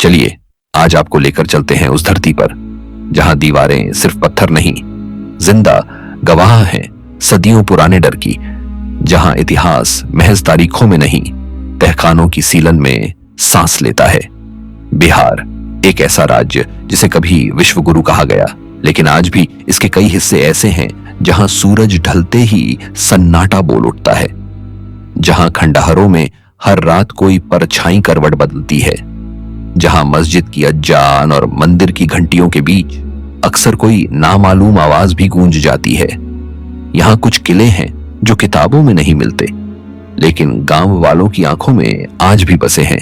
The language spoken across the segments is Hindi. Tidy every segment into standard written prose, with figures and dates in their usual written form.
चलिए आज आपको लेकर चलते हैं उस धरती पर जहां दीवारें सिर्फ पत्थर नहीं, जिंदा गवाह हैं सदियों पुराने डर की। जहां इतिहास महज तारीखों में नहीं, तहखानों की सीलन में सांस लेता है। बिहार एक ऐसा राज्य जिसे कभी विश्वगुरु कहा गया, लेकिन आज भी इसके कई हिस्से ऐसे हैं जहां सूरज ढलते ही सन्नाटा बोल उठता है, जहां खंडहरों में हर रात कोई परछाई करवट बदलती है, जहां मस्जिद की अजान और मंदिर की घंटियों के बीच अक्सर कोई नामालूम आवाज भी गूंज जाती है। यहां कुछ किले हैं जो किताबों में नहीं मिलते, लेकिन गांव वालों की आंखों में आज भी बसे हैं।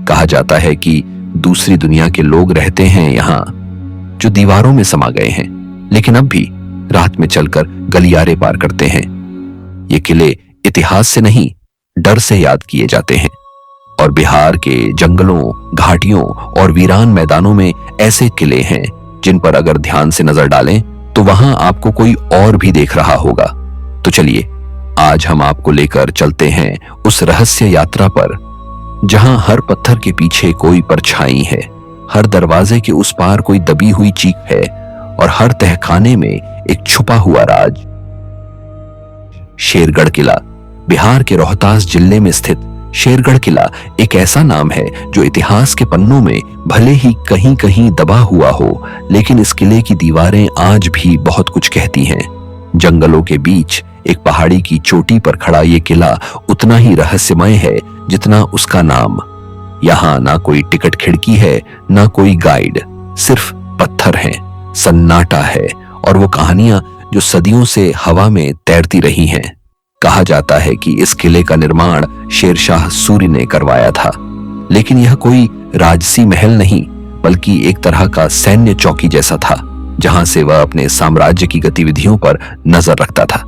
कहा जाता है कि दूसरी दुनिया के लोग रहते हैं यहां, जो दीवारों में समा गए हैं, लेकिन अब भी रात में चलकर गलियारे पार करते हैं। ये किले इतिहास से नहीं, डर से याद किए जाते हैं। और बिहार के जंगलों, घाटियों और वीरान मैदानों में ऐसे किले हैं जिन पर अगर ध्यान से नजर डालें तो वहां आपको कोई और भी देख रहा होगा। तो चलिए आज हम आपको लेकर चलते हैं उस रहस्य यात्रा पर जहां हर पत्थर के पीछे कोई परछाई है, हर दरवाजे के उस पार कोई दबी हुई चीख है और हर तहखाने में एक छुपा हुआ राज। शेरगढ़ किला बिहार के रोहतास जिले में स्थित शेरगढ़ किला एक ऐसा नाम है जो इतिहास के पन्नों में भले ही कहीं कहीं दबा हुआ हो, लेकिन इस किले की दीवारें आज भी बहुत कुछ कहती हैं। जंगलों के बीच एक पहाड़ी की चोटी पर खड़ा ये किला उतना ही रहस्यमय है जितना उसका नाम। यहाँ ना कोई टिकट खिड़की है, ना कोई गाइड, सिर्फ पत्थर हैं, सन्नाटा है और वो कहानियां जो सदियों से हवा में तैरती रही हैं। कहा जाता है कि इस किले का निर्माण शेरशाह सूरी ने करवाया था, लेकिन यह कोई राजसी महल नहीं बल्कि एक तरह का सैन्य चौकी जैसा था, जहां से वह अपने साम्राज्य की गतिविधियों पर नजर रखता था।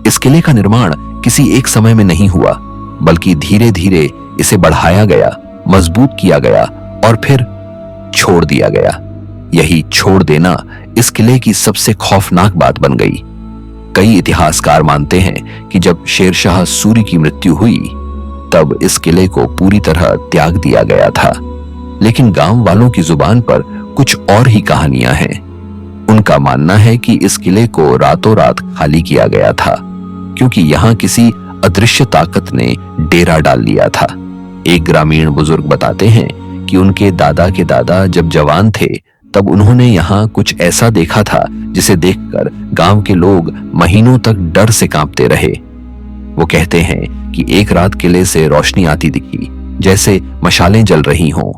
इस किले का निर्माण किसी एक समय में नहीं हुआ, बल्कि धीरे धीरे इसे बढ़ाया गया, मजबूत किया गया और फिर छोड़ दिया गया। यही छोड़ देना इस किले की सबसे खौफनाक बात बन गई। कई इतिहासकार मानते हैं कि जब शेरशाह सूरी की मृत्यु हुई तब इस किले को पूरी तरह त्याग दिया गया था, लेकिन गांव वालों की जुबान पर कुछ और ही कहानियां हैं। उनका मानना है कि इस किले को रातों रात खाली किया गया था, क्योंकि यहां किसी अदृश्य ताकत ने डेरा डाल लिया था। एक ग्रामीण बुजुर्ग बताते हैं कि उनके दादा के दादा जब जवान थे तब उन्होंने यहाँ कुछ ऐसा देखा था जिसे देखकर गांव के लोग महीनों तक डर से कांपते रहे। वो कहते हैं कि एक रात किले से रोशनी आती दिखी, जैसे मशालें जल रही हों,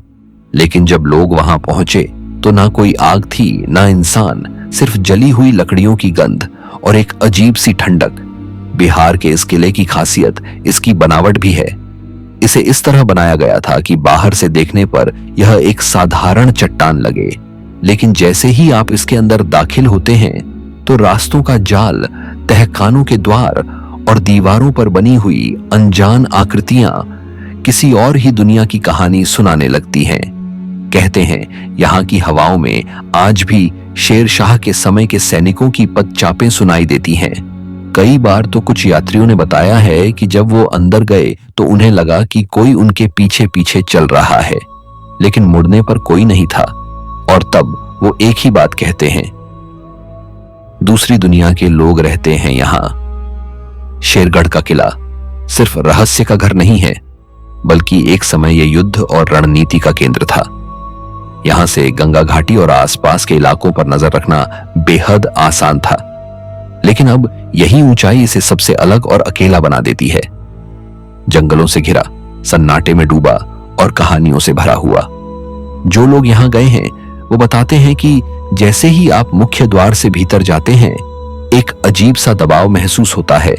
लेकिन जब लोग वहां पहुंचे तो ना कोई आग थी, ना इंसान, सिर्फ जली हुई लकड़ियों की गंध और एक अजीब सी ठंडक। बिहार के इस किले की खासियत इसकी बनावट भी है। इसे इस तरह बनाया गया था कि बाहर से देखने पर यह एक साधारण चट्टान लगे, लेकिन जैसे ही आप इसके अंदर दाखिल होते हैं तो रास्तों का जाल, तहखानों के द्वार और दीवारों पर बनी हुई अनजान आकृतियां किसी और ही दुनिया की कहानी सुनाने लगती हैं। कहते हैं यहाँ की हवाओं में आज भी शेरशाह के समय के सैनिकों की पदचापें सुनाई देती हैं। कई बार तो कुछ यात्रियों ने बताया है कि जब वो अंदर गए तो उन्हें लगा कि कोई उनके पीछे पीछे चल रहा है, लेकिन मुड़ने पर कोई नहीं था। और तब वो एक ही बात कहते हैं, दूसरी दुनिया के लोग रहते हैं यहां। शेरगढ़ का किला सिर्फ रहस्य का घर नहीं है, बल्कि एक समय यह युद्ध और रणनीति का केंद्र था। यहां से गंगा घाटी और आसपास के इलाकों पर नजर रखना बेहद आसान था, लेकिन अब यही ऊंचाई इसे सबसे अलग और अकेला बना देती है। जंगलों से घिरा, सन्नाटे में डूबा और कहानियों से भरा हुआ। जो लोग यहां गए हैं वो बताते हैं कि जैसे ही आप मुख्य द्वार से भीतर जाते हैं, एक अजीब सा दबाव महसूस होता है,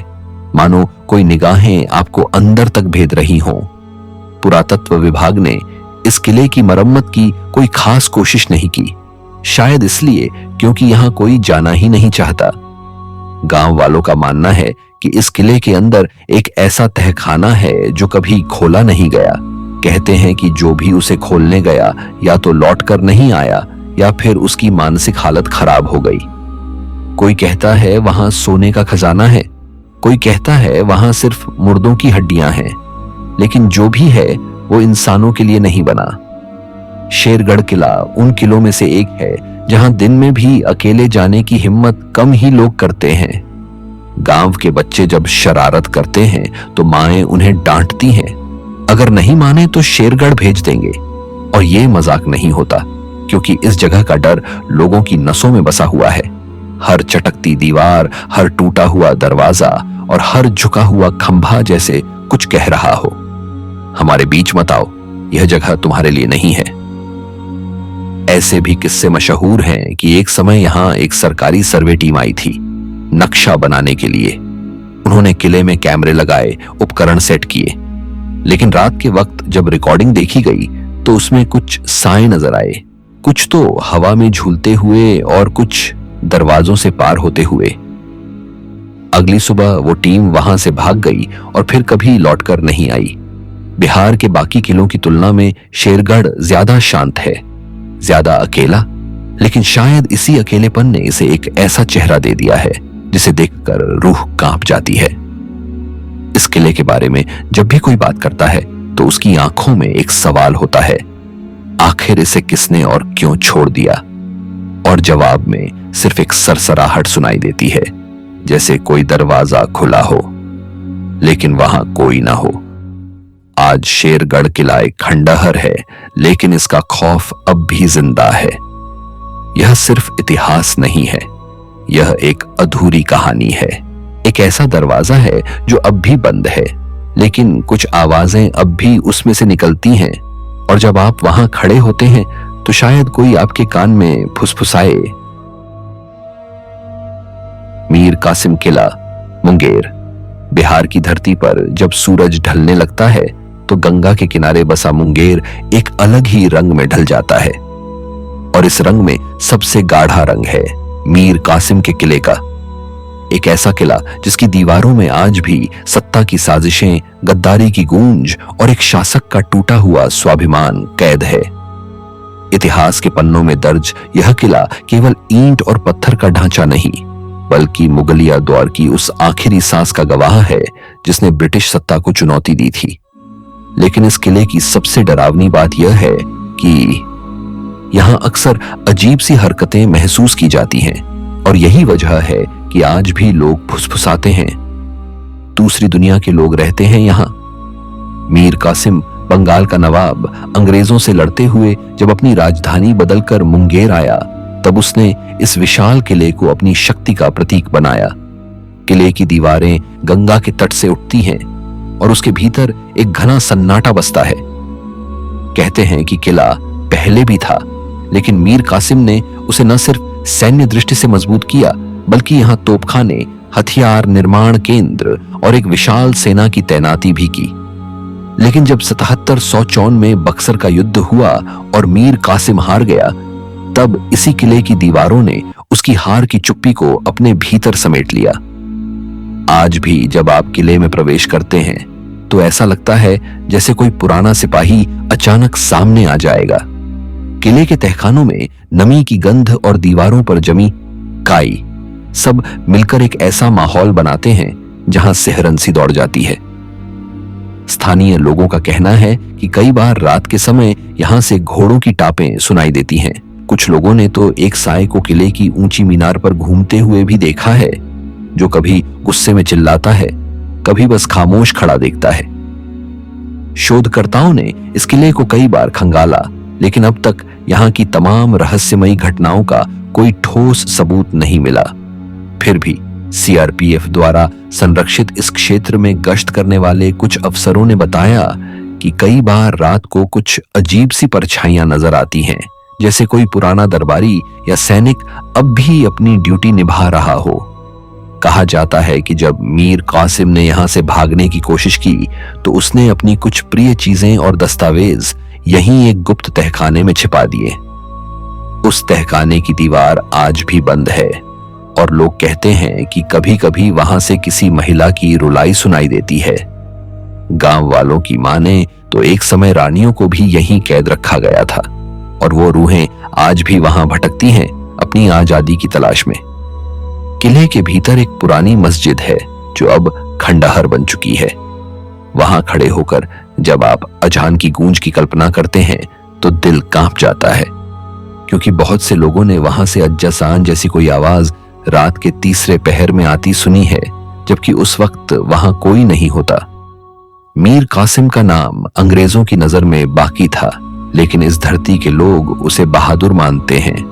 मानो कोई निगाहें आपको अंदर तक भेद रही हों। पुरातत्व विभाग ने इस किले की मरम्मत की कोई खास कोशिश नहीं की, शायद इसलिए क्योंकि यहां कोई जाना ही नहीं चाहता। गांव वालों का मानना है कि इस किले के अंदर एक ऐसा तहखाना है जो कभी खोला नहीं गया। कहते हैं कि जो भी उसे खोलने गया या तो लौट कर नहीं आया या फिर उसकी मानसिक हालत खराब हो गई। कोई कहता है वहां सोने का खजाना है, कोई कहता है वहां सिर्फ मुर्दों की हड्डियां हैं, लेकिन जो भी है वो इंसानों के लिए नहीं बना। शेरगढ़ किला उन किलों में से एक है जहां दिन में भी अकेले जाने की हिम्मत कम ही लोग करते हैं। गांव के बच्चे जब शरारत करते हैं तो माएं उन्हें डांटती हैं, अगर नहीं माने तो शेरगढ़ भेज देंगे। और ये मजाक नहीं होता, क्योंकि इस जगह का डर लोगों की नसों में बसा हुआ है। हर चटकती दीवार, हर टूटा हुआ दरवाजा और हर झुका हुआ खंभा जैसे कुछ कह रहा हो, हमारे बीच मत आओ, यह जगह तुम्हारे लिए नहीं है। ऐसे भी किस्से मशहूर हैं कि एक समय यहां एक सरकारी सर्वे टीम आई थी नक्शा बनाने के लिए। उन्होंने किले में कैमरे लगाए, उपकरण सेट किए, लेकिन रात के वक्त जब रिकॉर्डिंग देखी गई तो उसमें कुछ साए नजर आए, कुछ तो हवा में झूलते हुए और कुछ दरवाजों से पार होते हुए। अगली सुबह वो टीम वहां से भाग गई और फिर कभी लौटकर नहीं आई। बिहार के बाकी किलों की तुलना में शेरगढ़ ज्यादा शांत है, ज्यादा अकेला, लेकिन शायद इसी अकेलेपन ने इसे एक ऐसा चेहरा दे दिया है जिसे देखकर रूह कांप जाती है। इस किले के बारे में जब भी कोई बात करता है तो उसकी आंखों में एक सवाल होता है, आखिर इसे किसने और क्यों छोड़ दिया? और जवाब में सिर्फ एक सरसराहट सुनाई देती है, जैसे कोई दरवाजा खुला हो लेकिन वहां कोई ना हो। आज शेरगढ़ किला एक खंडहर है, लेकिन इसका खौफ अब भी जिंदा है। यह सिर्फ इतिहास नहीं है, यह एक अधूरी कहानी है। एक ऐसा दरवाजा है जो अब भी बंद है, लेकिन कुछ आवाजें अब भी उसमें से निकलती हैं, और जब आप वहां खड़े होते हैं तो शायद कोई आपके कान में फुसफुसाए। मीर कासिम किला, मुंगेर। बिहार की धरती पर जब सूरज ढलने लगता है तो गंगा के किनारे बसा मुंगेर एक अलग ही रंग में ढल जाता है, और इस रंग में सबसे गाढ़ा रंग है मीर कासिम के किले का। एक ऐसा किला जिसकी दीवारों में आज भी सत्ता की साजिशें, गद्दारी की गूंज और एक शासक का टूटा हुआ स्वाभिमान कैद है। इतिहास के पन्नों में दर्ज यह किला केवल ईंट और पत्थर का ढांचा नहीं, बल्कि मुगलिया दौर की उस आखिरी सांस का गवाह है जिसने ब्रिटिश सत्ता को चुनौती दी थी। लेकिन इस किले की सबसे डरावनी बात यह है कि यहां अक्सर अजीब सी हरकतें महसूस की जाती हैं, और यही वजह है कि आज भी लोग फुसफुसाते हैं, दूसरी दुनिया के लोग रहते हैं यहां। मीर कासिम, बंगाल का नवाब, अंग्रेजों से लड़ते हुए जब अपनी राजधानी बदलकर मुंगेर आया, तब उसने इस विशाल किले को अपनी शक्ति का प्रतीक बनाया। किले की दीवारें गंगा के तट से उठती हैं और उसके भीतर एक घना सन्नाटा बसता है। कहते हैं कि किला पहले भी था, लेकिन मीर कासिम ने उसे न सिर्फ सैन्य दृष्टि से मजबूत किया, बल्कि यहां तोपखाने, हथियार निर्माण केंद्र और एक विशाल सेना की तैनाती भी की। लेकिन जब 7754 में बक्सर का युद्ध हुआ और मीर कासिम हार गया, तब इसी किले की दीवारों ने उसकी हार की चुप्पी को अपने भीतर समेट लिया। आज भी जब आप किले में प्रवेश करते हैं तो ऐसा लगता है जैसे कोई पुराना सिपाही अचानक सामने आ जाएगा। किले के तहखानों में नमी की गंध और दीवारों पर जमी काई सब मिलकर एक ऐसा माहौल बनाते हैं जहां सिहरन सी दौड़ जाती है। स्थानीय लोगों का कहना है कि कई बार रात के समय यहां से घोड़ों की टापें सुनाई देती हैं। कुछ लोगों ने तो एक साए को किले की ऊंची मीनार पर घूमते हुए भी देखा है, जो कभी गुस्से में चिल्लाता है, कभी बस खामोश खड़ा देखता है। शोधकर्ताओं ने इस किले को कई बार खंगाला, लेकिन अब तक यहाँ की तमाम रहस्यमयी घटनाओं का कोई ठोस सबूत नहीं मिला। फिर भी सीआरपीएफ द्वारा संरक्षित इस क्षेत्र में गश्त करने वाले कुछ अफसरों ने बताया कि कई बार रात को कुछ अजीब सी परछाइयां नजर आती हैं, जैसे कोई पुराना दरबारी या सैनिक अब भी अपनी ड्यूटी निभा रहा हो। कहा जाता है कि जब मीर कासिम ने यहां से भागने की कोशिश की तो उसने अपनी कुछ प्रिय चीजें और दस्तावेज यहीं एक गुप्त तहखाने में छिपा दिए। उस तहखाने की दीवार आज भी बंद है और लोग कहते हैं कि कभी कभी वहां से किसी महिला की रुलाई सुनाई देती है। गांव वालों की माने तो एक समय रानियों को भी यहीं कैद रखा गया था और वो रूहें आज भी वहां भटकती हैं अपनी आजादी की तलाश में। किले के भीतर एक पुरानी मस्जिद है जो अब खंडहर बन चुकी है। वहां खड़े होकर जब आप अजान की गूंज की कल्पना करते हैं तो दिल कांप जाता है, क्योंकि बहुत से लोगों ने वहां से अज्जा सान जैसी कोई आवाज रात के तीसरे पहर में आती सुनी है, जबकि उस वक्त वहां कोई नहीं होता। मीर कासिम का नाम अंग्रेजों की नजर में बाकी था, लेकिन इस धरती के लोग उसे बहादुर मानते हैं,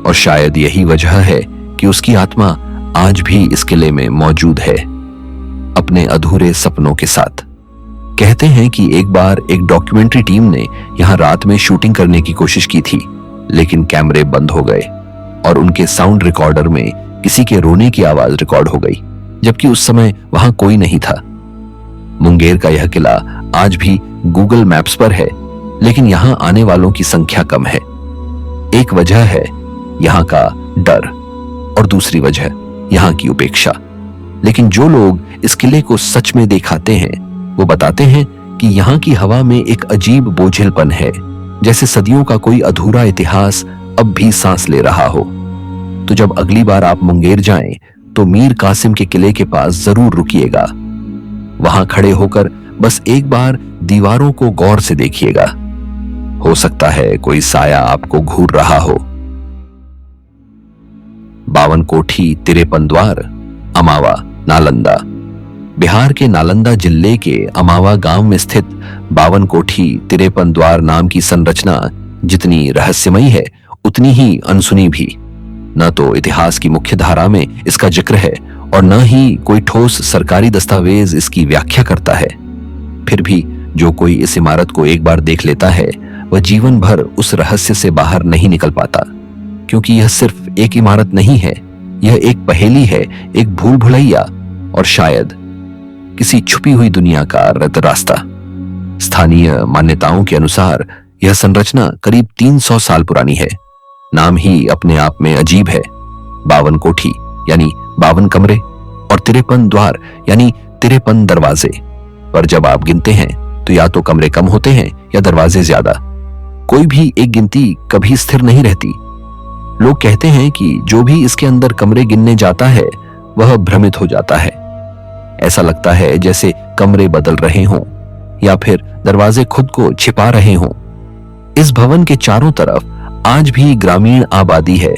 और शायद यही वजह है कि उसकी आत्मा आज भी इस किले में मौजूद है, अपने अधूरे सपनों के साथ। कहते हैं कि एक बार एक डॉक्यूमेंट्री टीम ने यहां रात में शूटिंग करने की कोशिश की थी, लेकिन कैमरे बंद हो गए और उनके साउंड रिकॉर्डर में किसी के रोने की आवाज रिकॉर्ड हो गई, जबकि उस समय वहां कोई नहीं था। मुंगेर का यह किला आज भी गूगल मैप्स पर है, लेकिन यहां आने वालों की संख्या कम है। एक वजह है यहां का डर और दूसरी वजह यहां की उपेक्षा। लेकिन जो लोग इस किले को सच में दिखाते हैं, वो बताते हैं कि यहां की हवा में एक अजीब बोझिलपन है, जैसे सदियों का कोई अधूरा इतिहास अब भी सांस ले रहा हो। तो जब अगली बार आप मुंगेर जाएं, तो मीर कासिम के किले के पास जरूर रुकिएगा। वहां खड़े होकर बस एक बार दीवारों को गौर से देखिएगा, हो सकता है कोई साया आपको घूर रहा हो। 52 कोठी, 53 द्वार, अमावा, नालंदा। बिहार के नालंदा जिले के अमावा गांव में स्थित 52 कोठी 53 द्वार नाम की संरचना जितनी रहस्यमयी है, उतनी ही अनसुनी भी। न तो इतिहास की मुख्य धारा में इसका जिक्र है और न ही कोई ठोस सरकारी दस्तावेज इसकी व्याख्या करता है। फिर भी जो कोई इस इमारत को एक बार देख लेता है, वह जीवन भर उस रहस्य से बाहर नहीं निकल पाता, क्योंकि यह सिर्फ एक इमारत नहीं है, यह एक पहेली है, एक भूल भुलैया और शायद किसी छुपी हुई दुनिया का रद रास्ता। स्थानीय मान्यताओं के अनुसार यह संरचना करीब 300 साल पुरानी है। नाम ही अपने आप में अजीब है। 52 कोठी यानी 52 कमरे और 53 द्वार यानी 53 दरवाजे। पर जब आप गिनते हैं तो या तो कमरे कम होते हैं या दरवाजे ज्यादा। कोई भी एक गिनती कभी स्थिर नहीं रहती। लोग कहते हैं कि जो भी इसके अंदर कमरे गिनने जाता है, वह भ्रमित हो जाता है। ऐसा लगता है जैसे कमरे बदल रहे हों या फिर दरवाजे खुद को छिपा रहे हों। इस भवन के चारों तरफ आज भी ग्रामीण आबादी है,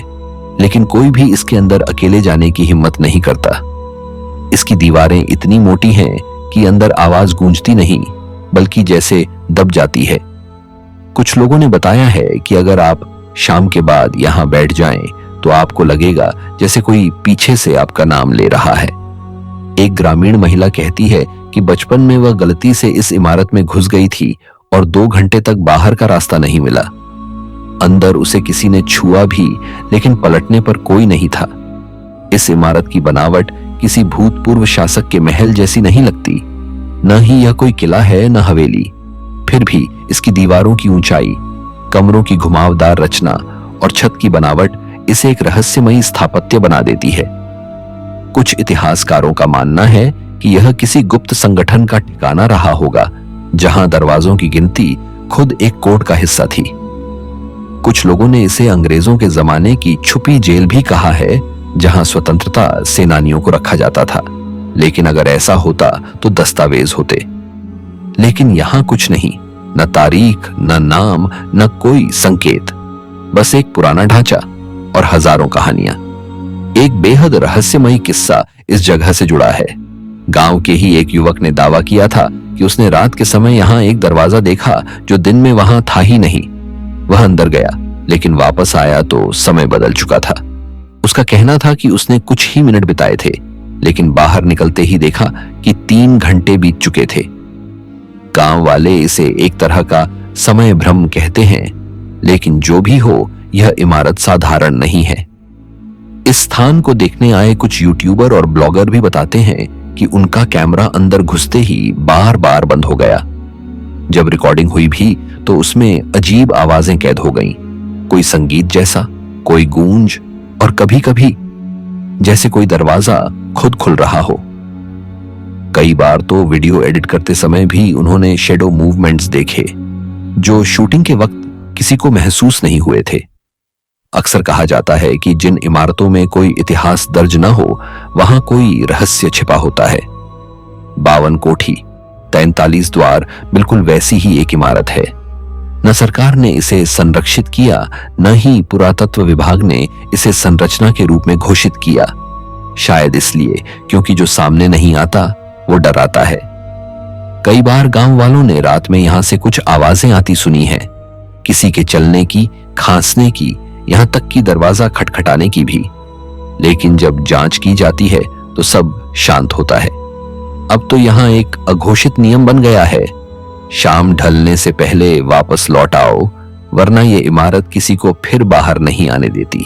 लेकिन कोई भी इसके अंदर अकेले जाने की हिम्मत नहीं करता। इसकी दीवारें इतनी मोटी हैं कि अंदर आवाज गूंजती नहीं, बल्कि जैसे दब जाती है। कुछ लोगों ने बताया है कि अगर आप शाम के बाद यहां बैठ जाएं, तो आपको लगेगा जैसे कोई पीछे से आपका नाम ले रहा है। एक ग्रामीण महिला कहती है कि बचपन में वह गलती से इस इमारत में घुस गई थी और 2 घंटे तक बाहर का रास्ता नहीं मिला। अंदर उसे किसी ने छुआ भी, लेकिन पलटने पर कोई नहीं था। इस इमारत की बनावट किसी भूतपूर्व शासक के महल जैसी नहीं लगती। न ही यह कोई किला है, न हवेली। फिर भी इसकी दीवारों की ऊंचाई, कमरों की घुमावदार रचना और छत की बनावट इसे एक रहस्यमयी स्थापत्य बना देती है। कुछ इतिहासकारों का मानना है कि यह किसी गुप्त संगठन का ठिकाना रहा होगा, जहां दरवाजों की गिनती खुद एक कोड का हिस्सा थी। कुछ लोगों ने इसे अंग्रेजों के जमाने की छुपी जेल भी कहा है, जहां स्वतंत्रता सेनानियों को रखा जाता था। लेकिन अगर ऐसा होता तो दस्तावेज होते। लेकिन यहां कुछ नहीं, न तारीख, न नाम, न कोई संकेत, बस एक पुराना ढांचा और हजारों कहानियां। एक बेहद रहस्यमयी किस्सा इस जगह से जुड़ा है। गांव के ही एक युवक ने दावा किया था कि उसने रात के समय यहां एक दरवाजा देखा जो दिन में वहां था ही नहीं। वह अंदर गया, लेकिन वापस आया तो समय बदल चुका था। उसका कहना था कि उसने कुछ ही मिनट बिताए थे, लेकिन बाहर निकलते ही देखा कि 3 घंटे बीत चुके थे। गांव वाले इसे एक तरह का समय भ्रम कहते हैं, लेकिन जो भी हो, यह इमारत साधारण नहीं है। इस स्थान को देखने आए कुछ यूट्यूबर और ब्लॉगर भी बताते हैं कि उनका कैमरा अंदर घुसते ही बार बार बंद हो गया। जब रिकॉर्डिंग हुई भी तो उसमें अजीब आवाजें कैद हो गईं, कोई संगीत जैसा, कोई गूंज और कभी-कभी जैसे कोई दरवाजा खुद खुल रहा हो। कई बार तो वीडियो एडिट करते समय भी उन्होंने शेडो मूवमेंट्स देखे, जो शूटिंग के वक्त किसी को महसूस नहीं हुए थे। अक्सर कहा जाता है कि जिन इमारतों में कोई इतिहास दर्ज न हो, वहां कोई रहस्य छिपा होता है। 52 कोठी, 43 द्वार बिल्कुल वैसी ही एक इमारत है। न सरकार ने इसे संरक्षित किया, न ही पुरातत्व विभाग ने इसे संरचना के रूप में घोषित किया। शायद इसलिए क्योंकि जो सामने नहीं आता वो डराता है। कई बार गांव वालों ने रात में यहां से कुछ आवाजें आती सुनी हैं, किसी के चलने की, खांसने की, यहां तक कि दरवाजा खटखटाने की भी। लेकिन जब जांच की जाती है तो सब शांत होता है। अब तो यहां एक अघोषित नियम बन गया है, शाम ढलने से पहले वापस लौट आओ, वरना ये इमारत किसी को फिर बाहर नहीं आने देती।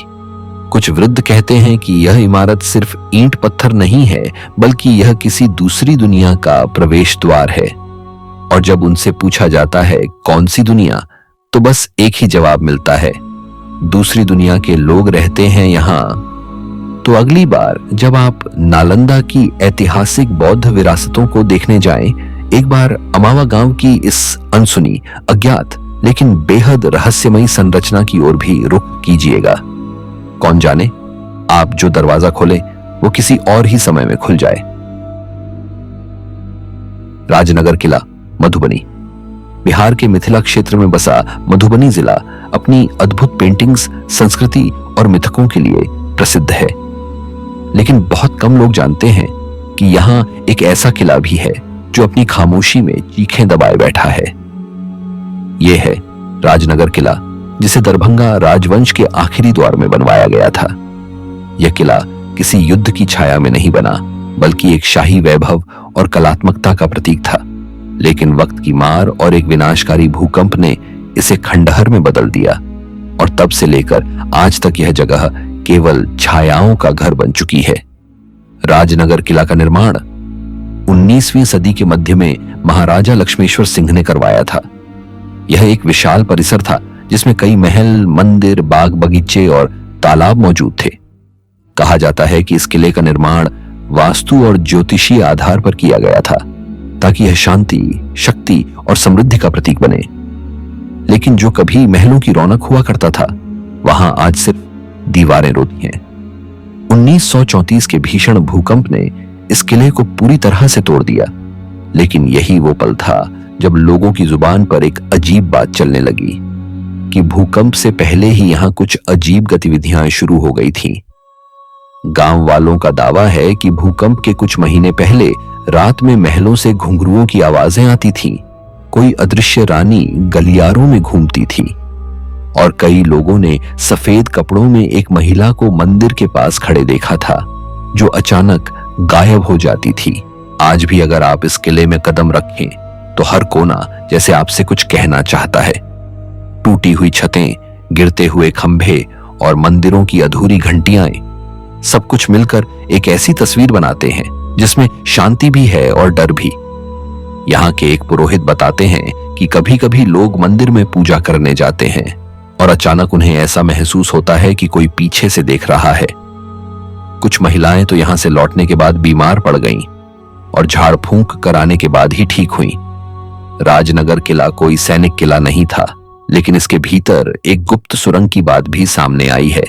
कुछ वृद्ध कहते हैं कि यह इमारत सिर्फ ईंट पत्थर नहीं है, बल्कि यह किसी दूसरी दुनिया का प्रवेश द्वार है। और जब उनसे पूछा जाता है कौन सी दुनिया, तो बस एक ही जवाब मिलता है, दूसरी दुनिया के लोग रहते हैं यहां। तो अगली बार जब आप नालंदा की ऐतिहासिक बौद्ध विरासतों को देखने जाएं, एक बार अमावा गांव की इस अनसुनी, अज्ञात लेकिन बेहद रहस्यमयी संरचना की ओर भी रुख कीजिएगा। कौन जाने आप जो दरवाजा खोले वो किसी और ही समय में खुल जाए। राजनगर किला, मधुबनी। बिहार के मिथिला क्षेत्र में बसा मधुबनी जिला अपनी अद्भुत पेंटिंग्स, संस्कृति और मिथकों के लिए प्रसिद्ध है। लेकिन बहुत कम लोग जानते हैं कि यहां एक ऐसा किला भी है जो अपनी खामोशी में चीखें दबाए बैठा है। यह है राजनगर किला, जिसे दरभंगा राजवंश के आखिरी दौर में बनवाया गया था। यह किला किसी युद्ध की छाया में नहीं बना, बल्कि एक शाही वैभव और कलात्मकता का प्रतीक था। लेकिन वक्त की मार और एक विनाशकारी भूकंप ने इसे खंडहर में बदल दिया, और तब से लेकर आज तक यह जगह केवल छायाओं का घर बन चुकी है। राजनगर किला का निर्माण 19वीं सदी के मध्य में महाराजा लक्ष्मेश्वर सिंह ने करवाया था। यह एक विशाल परिसर था जिसमें कई महल, मंदिर, बाग बगीचे और तालाब मौजूद थे। कहा जाता है कि इस किले का निर्माण वास्तु और ज्योतिषीय आधार पर किया गया था, ताकि यह शांति, शक्ति और समृद्धि का प्रतीक बने। लेकिन जो कभी महलों की रौनक हुआ करता था, वहां आज सिर्फ दीवारें रोती हैं। 1934 के भीषण भूकंप ने इस किले को पूरी तरह से तोड़ दिया। लेकिन यही वो पल था जब लोगों की जुबान पर एक अजीब बात चलने लगी कि भूकंप से पहले ही यहां कुछ अजीब गतिविधियां शुरू हो गई थीं। गांव वालों का दावा है कि भूकंप के कुछ महीने पहले रात में महलों से घुंघरुओं की आवाजें आती थीं। कोई अदृश्य रानी गलियारों में घूमती थी, और कई लोगों ने सफेद कपड़ों में एक महिला को मंदिर के पास खड़े देखा था, जो अचानक गायब हो जाती थी। आज भी अगर आप इस किले में कदम रखें तो हर कोना जैसे आपसे कुछ कहना चाहता है। टूटी हुई छतें, गिरते हुए खंभे और मंदिरों की अधूरी घंटियां, सब कुछ मिलकर एक ऐसी तस्वीर बनाते हैं जिसमें शांति भी है और डर भी। यहाँ के एक पुरोहित बताते हैं कि कभी कभी लोग मंदिर में पूजा करने जाते हैं और अचानक उन्हें ऐसा महसूस होता है कि कोई पीछे से देख रहा है। कुछ महिलाएं तो यहां से लौटने के बाद बीमार पड़ गईं और झाड़ फूंक कराने के बाद ही ठीक हुईं। राजनगर किला कोई सैनिक किला नहीं था, लेकिन इसके भीतर एक गुप्त सुरंग की बात भी सामने आई है।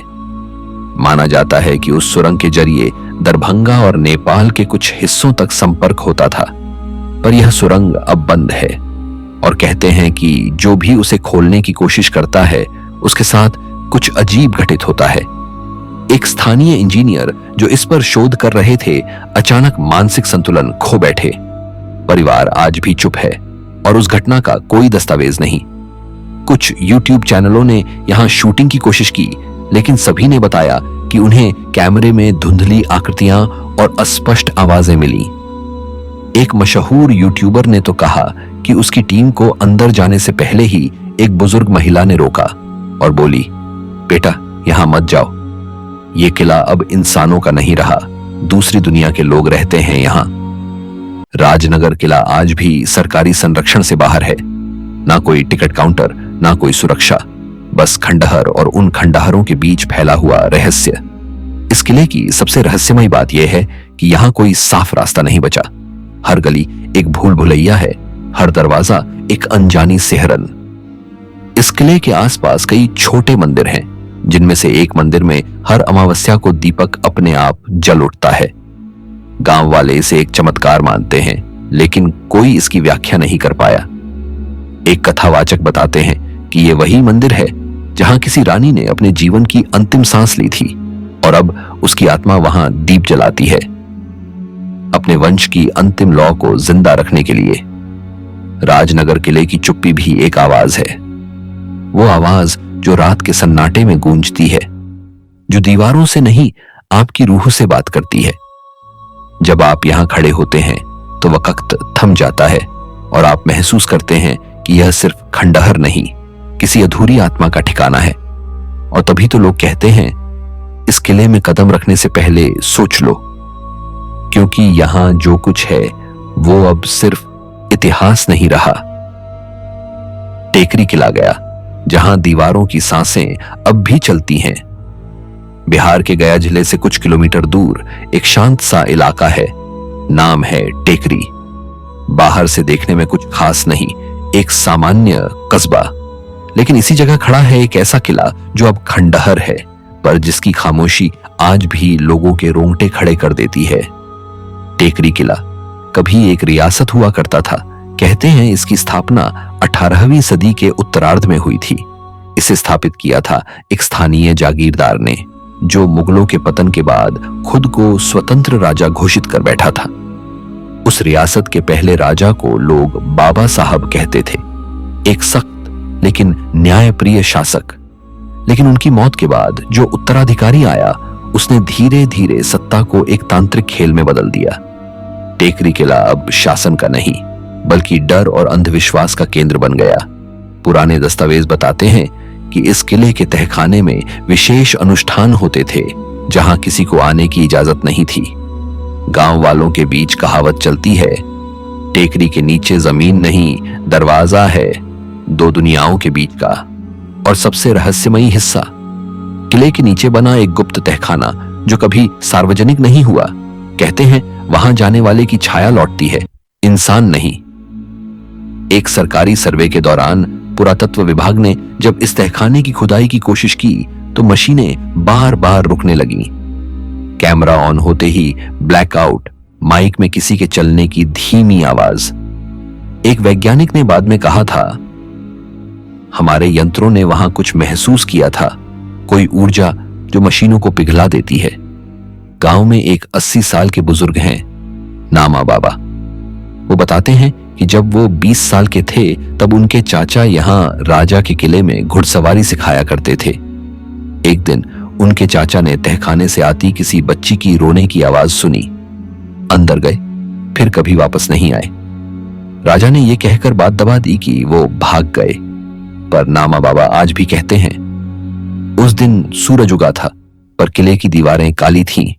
माना जाता है कि उस सुरंग के जरिए दरभंगा और नेपाल के कुछ हिस्सों तक संपर्क होता था, पर यह सुरंग अब बंद है, और कहते हैं कि जो भी उसे खोलने की कोशिश करता है उसके साथ कुछ अजीब घटित होता है। एक स्थानीय इंजीनियर जो इस पर शोध कर रहे थे, अचानक मानसिक संतुलन खो बैठे। परिवार आज भी चुप है और उस घटना का कोई दस्तावेज नहीं। कुछ YouTube चैनलों ने यहां शूटिंग की कोशिश की, लेकिन सभी ने बताया कि उन्हें कैमरे में धुंधली आकृतियां और अस्पष्ट आवाजें मिली। एक मशहूर यूट्यूबर ने तो कहा कि उसकी टीम को अंदर जाने से पहले ही एक बुजुर्ग महिला ने रोका और बोली, बेटा यहां मत जाओ, ये किला अब इंसानों का नहीं रहा, दूसरी दुनिया के लोग रहते हैं यहां। राजनगर किला आज भी सरकारी संरक्षण से बाहर है। ना कोई टिकट काउंटर, ना कोई सुरक्षा, बस खंडहर और उन खंडहरों के बीच फैला हुआ रहस्य। इस किले की सबसे रहस्यमयी बात यह है कि यहां कोई साफ रास्ता नहीं बचा। हर गली एक भूल भुलैया है, हर दरवाजा एक अनजानी सिहरन। इस किले के आसपास कई छोटे मंदिर हैं, जिनमें से एक मंदिर में हर अमावस्या को दीपक अपने आप जल उठता है। गांव वाले इसे एक चमत्कार मानते हैं, लेकिन कोई इसकी व्याख्या नहीं कर पाया। एक कथावाचक बताते हैं कि ये वही मंदिर है जहां किसी रानी ने अपने जीवन की अंतिम सांस ली थी और अब उसकी आत्मा वहां दीप जलाती है, अपने वंश की अंतिम लौ को जिंदा रखने के लिए। राजनगर किले की चुप्पी भी एक आवाज है, वो आवाज जो रात के सन्नाटे में गूंजती है, जो दीवारों से नहीं आपकी रूह से बात करती है। जब आप यहां खड़े होते हैं तो वक्त थम जाता है और आप महसूस करते हैं कि यह सिर्फ खंडहर नहीं, किसी अधूरी आत्मा का ठिकाना है। और तभी तो लोग कहते हैं, इस किले में कदम रखने से पहले सोच लो, क्योंकि यहां जो कुछ है वो अब सिर्फ इतिहास नहीं रहा। टेकरी किला गया, जहां दीवारों की सांसें अब भी चलती हैं। बिहार के गया जिले से कुछ किलोमीटर दूर एक शांत सा इलाका है, नाम है टेकरी। बाहर से देखने में कुछ खास नहीं, एक सामान्य कस्बा, लेकिन इसी जगह खड़ा है एक ऐसा किला जो अब खंडहर है, पर जिसकी खामोशी आज भी लोगों के रोंगटे खड़े कर देती है। टेकरी किला कभी एक रियासत हुआ करता था। कहते हैं इसकी स्थापना 18वीं सदी के उत्तरार्ध में हुई थी। इसे स्थापित किया था एक स्थानीय जागीरदार ने, जो मुगलों के पतन के बाद खुद को स्वतंत्र राजा घोषित कर बैठा था। उस रियासत के पहले राजा को लोग बाबा साहब कहते थे, एक सख्त लेकिन न्यायप्रिय शासक। लेकिन उनकी मौत के बाद जो उत्तराधिकारी आया, उसने धीरे धीरे सत्ता को एक तांत्रिक खेल में बदल दिया। टेकरी किला अब शासन का नहीं, बल्कि डर और अंधविश्वास का केंद्र बन गया। पुराने दस्तावेज बताते हैं कि इस किले के तहखाने में विशेष अनुष्ठान होते थे, जहां किसी को आने की इजाजत नहीं थी। गांव वालों के बीच कहावत चलती है, टेकरी के नीचे जमीन नहीं, दरवाजा है दो दुनियाओं के बीच का। और सबसे रहस्यमयी हिस्सा, किले के नीचे बना एक गुप्त तहखाना जो कभी सार्वजनिक नहीं हुआ। कहते हैं वहां जाने वाले की छाया लौटती है, इंसान नहीं। एक सरकारी सर्वे के दौरान पुरातत्व विभाग ने जब इस तहखाने की खुदाई की कोशिश की तो मशीनें बार बार रुकने लगीं। कैमरा ऑन होते ही ब्लैकआउट, माइक में किसी के चलने की धीमी आवाज। एक वैज्ञानिक ने बाद में कहा था, हमारे यंत्रों ने वहां कुछ महसूस किया था, कोई ऊर्जा जो मशीनों को पिघला देती है। गांव में एक 80 साल के बुजुर्ग हैं, नामा बाबा। वो बताते हैं कि जब वो 20 साल के थे तब उनके चाचा यहां राजा के किले में घुड़सवारी सिखाया करते थे। एक दिन उनके चाचा ने तहखाने से आती किसी बच्ची की रोने की आवाज सुनी। अंदर गए, फिर कभी वापस नहीं आए। राजा ने यह कहकर बात दबा दी कि वो भाग गए, पर नामा बाबा आज भी कहते हैं, उस दिन सूरज उगा था पर किले की दीवारें काली थीं।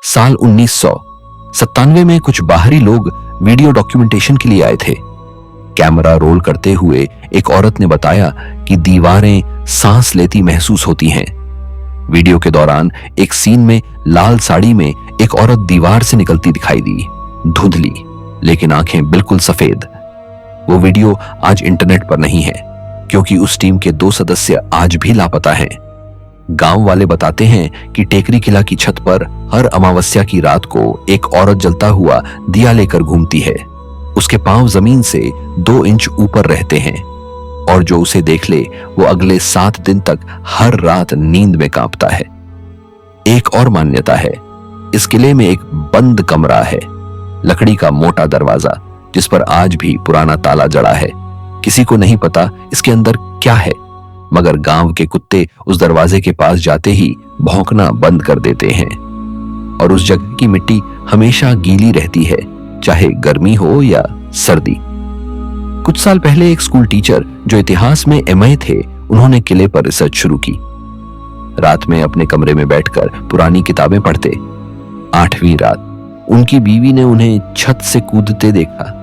साल 1997 में कुछ बाहरी लोग वीडियो डॉक्यूमेंटेशन के लिए आए थे। कैमरा रोल करते हुए एक औरत ने बताया कि दीवारें सांस लेती महसूस होती हैं। वीडियो के दौरान एक सीन में लाल साड़ी में एक औरत दीवार से निकलती दिखाई दी, धुंधली लेकिन आंखें बिल्कुल सफेद। वो वीडियो आज इंटरनेट पर नहीं है, क्योंकि उस टीम के 2 सदस्य आज भी लापता हैं। गांव वाले बताते हैं कि टेकरी किला की छत पर हर अमावस्या की रात को एक औरत जलता हुआ दिया लेकर घूमती है। उसके पांव जमीन से 2 इंच ऊपर रहते हैं और जो उसे देख ले वो अगले 7 दिन तक हर रात नींद में कांपता है। एक और मान्यता है, इस किले में एक बंद कमरा है, लकड़ी का मोटा दरवाजा जिस पर आज भी पुराना ताला जड़ा है। किसी को नहीं पता इसके अंदर क्या है, मगर गांव के कुत्ते उस दरवाजे के पास जाते ही भौंकना बंद कर देते हैं। और उस जगह की मिट्टी हमेशा गीली रहती है, चाहे गर्मी हो या सर्दी। कुछ साल पहले एक स्कूल टीचर जो इतिहास में एमए थे, उन्होंने किले पर रिसर्च शुरू की। रात में अपने कमरे में बैठकर पुरानी किताबें पढ़ते। 8वीं रात उनकी बीवी ने उन्हें छत से कूदते देखा।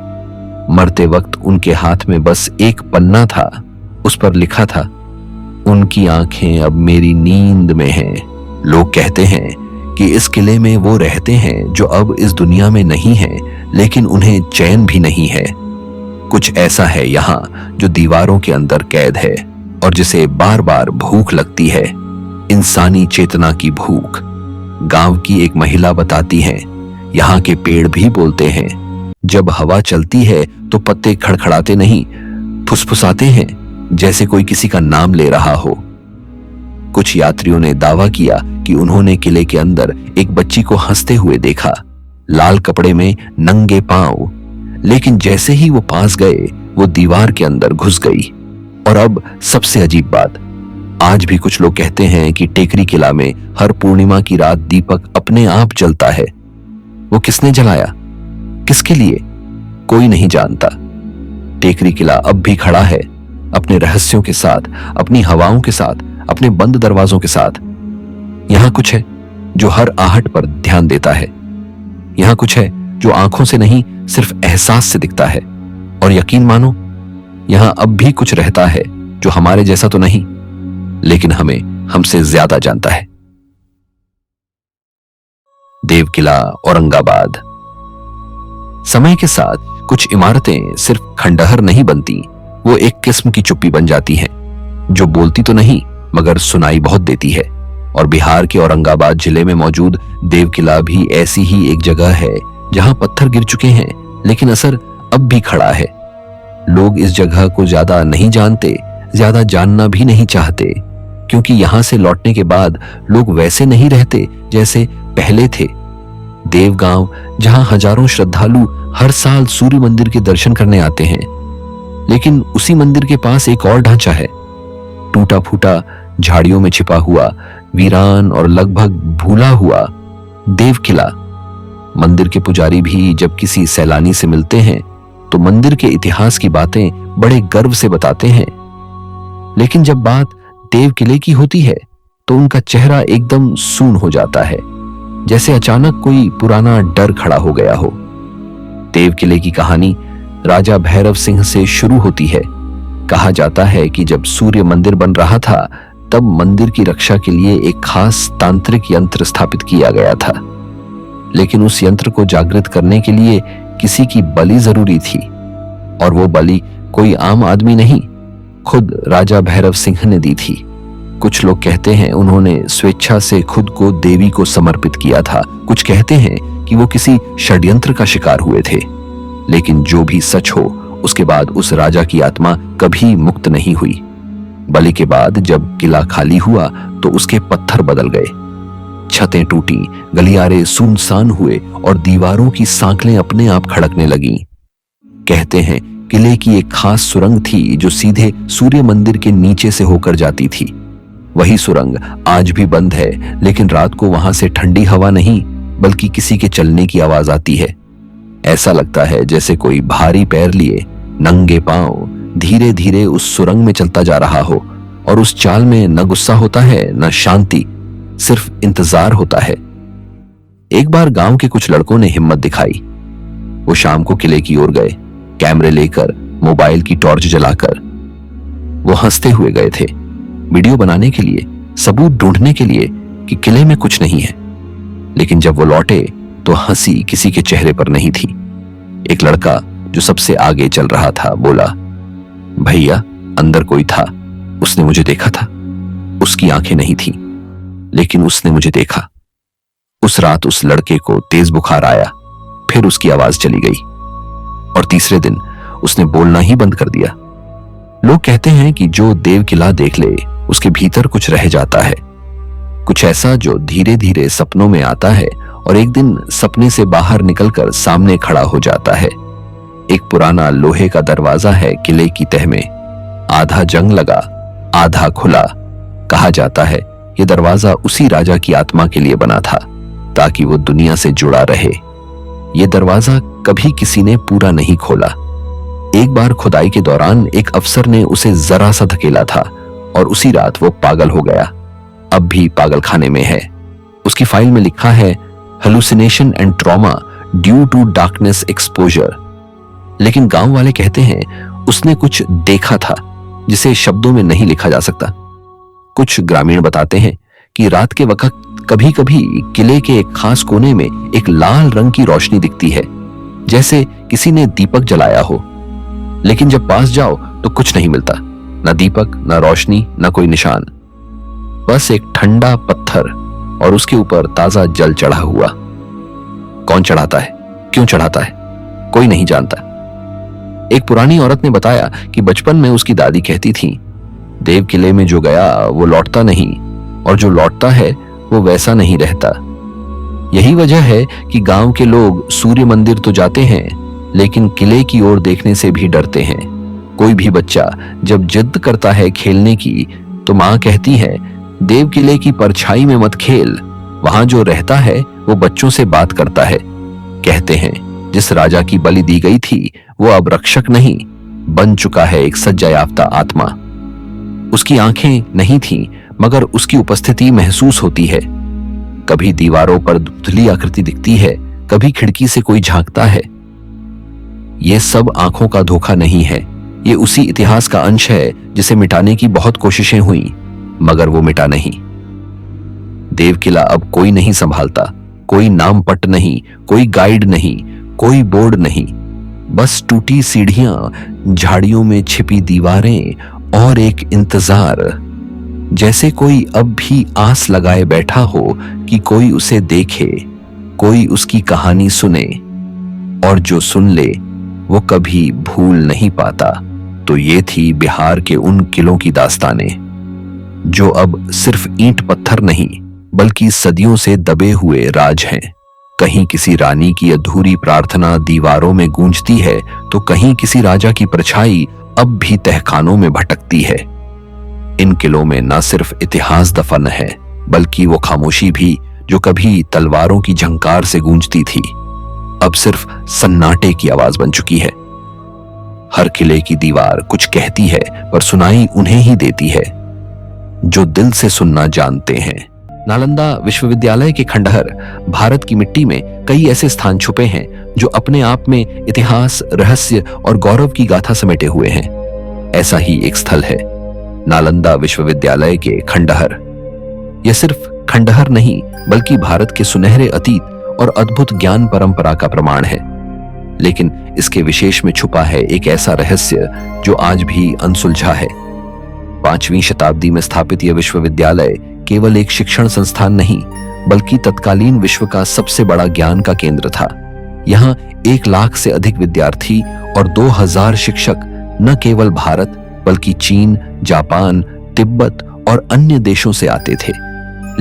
मरते वक्त उनके हाथ में बस एक पन्ना था, उस पर लिखा था, उनकी आंखें अब मेरी नींद में हैं। लोग कहते हैं कि इस किले में वो रहते हैं जो अब इस दुनिया में नहीं है, लेकिन उन्हें चैन भी नहीं है। कुछ ऐसा है यहाँ जो दीवारों के अंदर कैद है और जिसे बार बार भूख लगती है, इंसानी चेतना की भूख। गांव की एक महिला बताती है, यहाँ के पेड़ भी बोलते हैं। जब हवा चलती है तो पत्ते खड़खड़ाते नहीं, फुसफुसाते हैं। जैसे कोई किसी का नाम ले रहा हो। कुछ यात्रियों ने दावा किया कि उन्होंने किले के अंदर एक बच्ची को हंसते हुए देखा, लाल कपड़े में, नंगे पांव। लेकिन जैसे ही वो पास गए, वो दीवार के अंदर घुस गई। और अब सबसे अजीब बात, आज भी कुछ लोग कहते हैं कि टेकरी किला में हर पूर्णिमा की रात दीपक अपने आप जलता है। वो किसने जलाया, किसके लिए, कोई नहीं जानता। टेकरी किला अब भी खड़ा है, अपने रहस्यों के साथ, अपनी हवाओं के साथ, अपने बंद दरवाजों के साथ। यहां कुछ है जो हर आहट पर ध्यान देता है। यहां कुछ है जो आंखों से नहीं, सिर्फ एहसास से दिखता है। और यकीन मानो, यहां अब भी कुछ रहता है जो हमारे जैसा तो नहीं, लेकिन हमें हमसे ज्यादा जानता है। देव किला, औरंगाबाद। समय के साथ कुछ इमारतें सिर्फ खंडहर नहीं बनती, वो एक किस्म की चुप्पी बन जाती हैं, जो बोलती तो नहीं मगर सुनाई बहुत देती है। और बिहार के औरंगाबाद जिले में मौजूद देव किला भी ऐसी ही एक जगह है जहां पत्थर गिर चुके हैं, लेकिन असर अब भी खड़ा है। लोग इस जगह को ज्यादा नहीं जानते, ज्यादा जानना भी नहीं चाहते, क्योंकि यहां से लौटने के बाद लोग वैसे नहीं रहते जैसे पहले थे। देवगांव, जहां हजारों श्रद्धालु हर साल सूर्य मंदिर के दर्शन करने आते हैं, लेकिन उसी मंदिर के पास एक और ढांचा है, टूटा फूटा, झाड़ियों में छिपा हुआ, वीरान और लगभग भूला हुआ देव किला। मंदिर के पुजारी भी जब किसी सैलानी से मिलते हैं तो मंदिर के इतिहास की बातें बड़े गर्व से बताते हैं, लेकिन जब बात देव किले की होती है तो उनका चेहरा एकदम सून हो जाता है, जैसे अचानक कोई पुराना डर खड़ा हो गया हो। देव किले की कहानी राजा भैरव सिंह से शुरू होती है। कहा जाता है कि जब सूर्य मंदिर बन रहा था, तब मंदिर की रक्षा के लिए एक खास तांत्रिक यंत्र स्थापित किया गया था, लेकिन उस यंत्र को जागृत करने के लिए किसी की बलि जरूरी थी, और वो बलि कोई आम आदमी नहीं, खुद राजा भैरव सिंह ने दी थी। कुछ लोग कहते हैं उन्होंने स्वेच्छा से खुद को देवी को समर्पित किया था, कुछ कहते हैं कि वो किसी षड्यंत्र का शिकार हुए थे। लेकिन जो भी सच हो, उसके बाद उस राजा की आत्मा कभी मुक्त नहीं हुई। बलि के बाद जब किला खाली हुआ तो उसके पत्थर बदल गए, छतें टूटी, गलियारे सुनसान हुए और दीवारों की सांकलें अपने आप खड़कने लगीं। कहते हैं किले की एक खास सुरंग थी जो सीधे सूर्य मंदिर के नीचे से होकर जाती थी। वही सुरंग आज भी बंद है, लेकिन रात को वहां से ठंडी हवा नहीं बल्कि किसी के चलने की आवाज आती है। ऐसा लगता है जैसे कोई भारी पैर लिए, नंगे पांव धीरे धीरे उस सुरंग में चलता जा रहा हो, और उस चाल में न गुस्सा होता है न शांति, सिर्फ इंतजार होता है। एक बार गांव के कुछ लड़कों ने हिम्मत दिखाई। वो शाम को किले की ओर गए, कैमरे लेकर, मोबाइल की टॉर्च जलाकर। वो हंसते हुए गए थे, वीडियो बनाने के लिए, सबूत ढूंढने के लिए कि किले में कुछ नहीं है। लेकिन जब वो लौटे तो हंसी किसी के चेहरे पर नहीं थी। एक लड़का जो सबसे आगे चल रहा था बोला, भैया अंदर कोई था, उसने मुझे देखा था। उसकी आंखें नहीं थी, लेकिन उसने मुझे देखा। उस रात उस लड़के को तेज बुखार आया, फिर उसकी आवाज चली गई, और तीसरे दिन उसने बोलना ही बंद कर दिया। लोग कहते हैं कि जो देव किला देख ले, उसके भीतर कुछ रह जाता है, कुछ ऐसा जो धीरे धीरे सपनों में आता है और एक दिन सपने से बाहर निकलकर सामने खड़ा हो जाता है। एक पुराना लोहे का दरवाजा है किले की तह में, आधा जंग लगा, आधा खुला। कहा जाता है यह दरवाजा उसी राजा की आत्मा के लिए बना था, ताकि वो दुनिया से जुड़ा रहे। यह दरवाजा कभी किसी ने पूरा नहीं खोला। एक बार खुदाई के दौरान एक अफसर ने उसे जरा सा धकेला था, और उसी रात वो पागल हो गया। अब भी पागल खाने में है। उसकी फाइल में लिखा है hallucination and trauma due to darkness exposure. लेकिन गांव वाले कहते हैं उसने कुछ देखा था जिसे शब्दों में नहीं लिखा जा सकता। कुछ ग्रामीण बताते हैं कि रात के वक्त कभी कभी किले के एक खास कोने में एक लाल रंग की रोशनी दिखती है, जैसे किसी ने दीपक जलाया हो। लेकिन जब पास जाओ तो कुछ नहीं मिलता, न दीपक, न रोशनी, न कोई निशान, बस एक ठंडा पत्थर और उसके ऊपर ताजा जल चढ़ा हुआ। कौन चढ़ाता है, क्यों चढ़ाता है, कोई नहीं जानता। एक पुरानी औरत ने बताया कि बचपन में उसकी दादी कहती थी, देव किले में जो गया वो लौटता नहीं, और जो लौटता है वो वैसा नहीं रहता। यही वजह है कि गांव के लोग सूर्य मंदिर तो जाते हैं, लेकिन किले की ओर देखने से भी डरते हैं। कोई भी बच्चा जब जिद करता है खेलने की, तो माँ कहती है, देव किले की परछाई में मत खेल, वहां जो रहता है वो बच्चों से बात करता है। कहते हैं जिस राजा की बलि दी गई थी वो अब रक्षक नहीं, बन चुका है एक सज्जा याफ्ता आत्मा। उसकी आंखें नहीं थीं, मगर उसकी उपस्थिति महसूस होती है। कभी दीवारों पर धुंधली आकृति दिखती है, कभी खिड़की से कोई झांकता है। ये सब आंखों का धोखा नहीं है, ये उसी इतिहास का अंश है जिसे मिटाने की बहुत कोशिशें हुई, मगर वो मिटा नहीं। देव किला अब कोई नहीं संभालता, कोई नाम पट नहीं, कोई गाइड नहीं, कोई बोर्ड नहीं, बस टूटी सीढ़ियां, झाड़ियों में छिपी दीवारें और एक इंतजार, जैसे कोई अब भी आस लगाए बैठा हो कि कोई उसे देखे, कोई उसकी कहानी सुने, और जो सुन ले वो कभी भूल नहीं पाता। तो ये थी बिहार के उन किलों की दास्तानें, जो अब सिर्फ ईंट पत्थर नहीं बल्कि सदियों से दबे हुए राज हैं। कहीं किसी रानी की अधूरी प्रार्थना दीवारों में गूंजती है, तो कहीं किसी राजा की परछाई अब भी तहखानों में भटकती है। इन किलों में न सिर्फ इतिहास दफन है, बल्कि वो खामोशी भी जो कभी तलवारों की झंकार से गूंजती थी, अब सिर्फ सन्नाटे की आवाज बन चुकी है। हर किले की दीवार कुछ कहती है, पर सुनाई उन्हें ही देती है जो दिल से सुनना जानते हैं। नालंदा विश्वविद्यालय के खंडहर भारत की मिट्टी में कई ऐसे स्थान छुपे हैं जो अपने आप में इतिहास, रहस्य और गौरव की गाथा समेटे हुए हैं। ऐसा ही एक स्थल है नालंदा विश्वविद्यालय के खंडहर। यह सिर्फ खंडहर नहीं, बल्कि भारत के सुनहरे अतीत और अद्भुत ज्ञान परंपरा का प्रमाण है। लेकिन इसके विशेष में छुपा है एक ऐसा रहस्य जो आज भी अनसुलझा है। 5वीं शताब्दी में स्थापित यह विश्वविद्यालय केवल एक शिक्षण संस्थान नहीं, बल्कि तत्कालीन विश्व का सबसे बड़ा ज्ञान का केंद्र था। यहाँ 1 लाख से अधिक विद्यार्थी और 2000 शिक्षक न केवल भारत बल्कि चीन, जापान, तिब्बत और अन्य देशों से आते थे।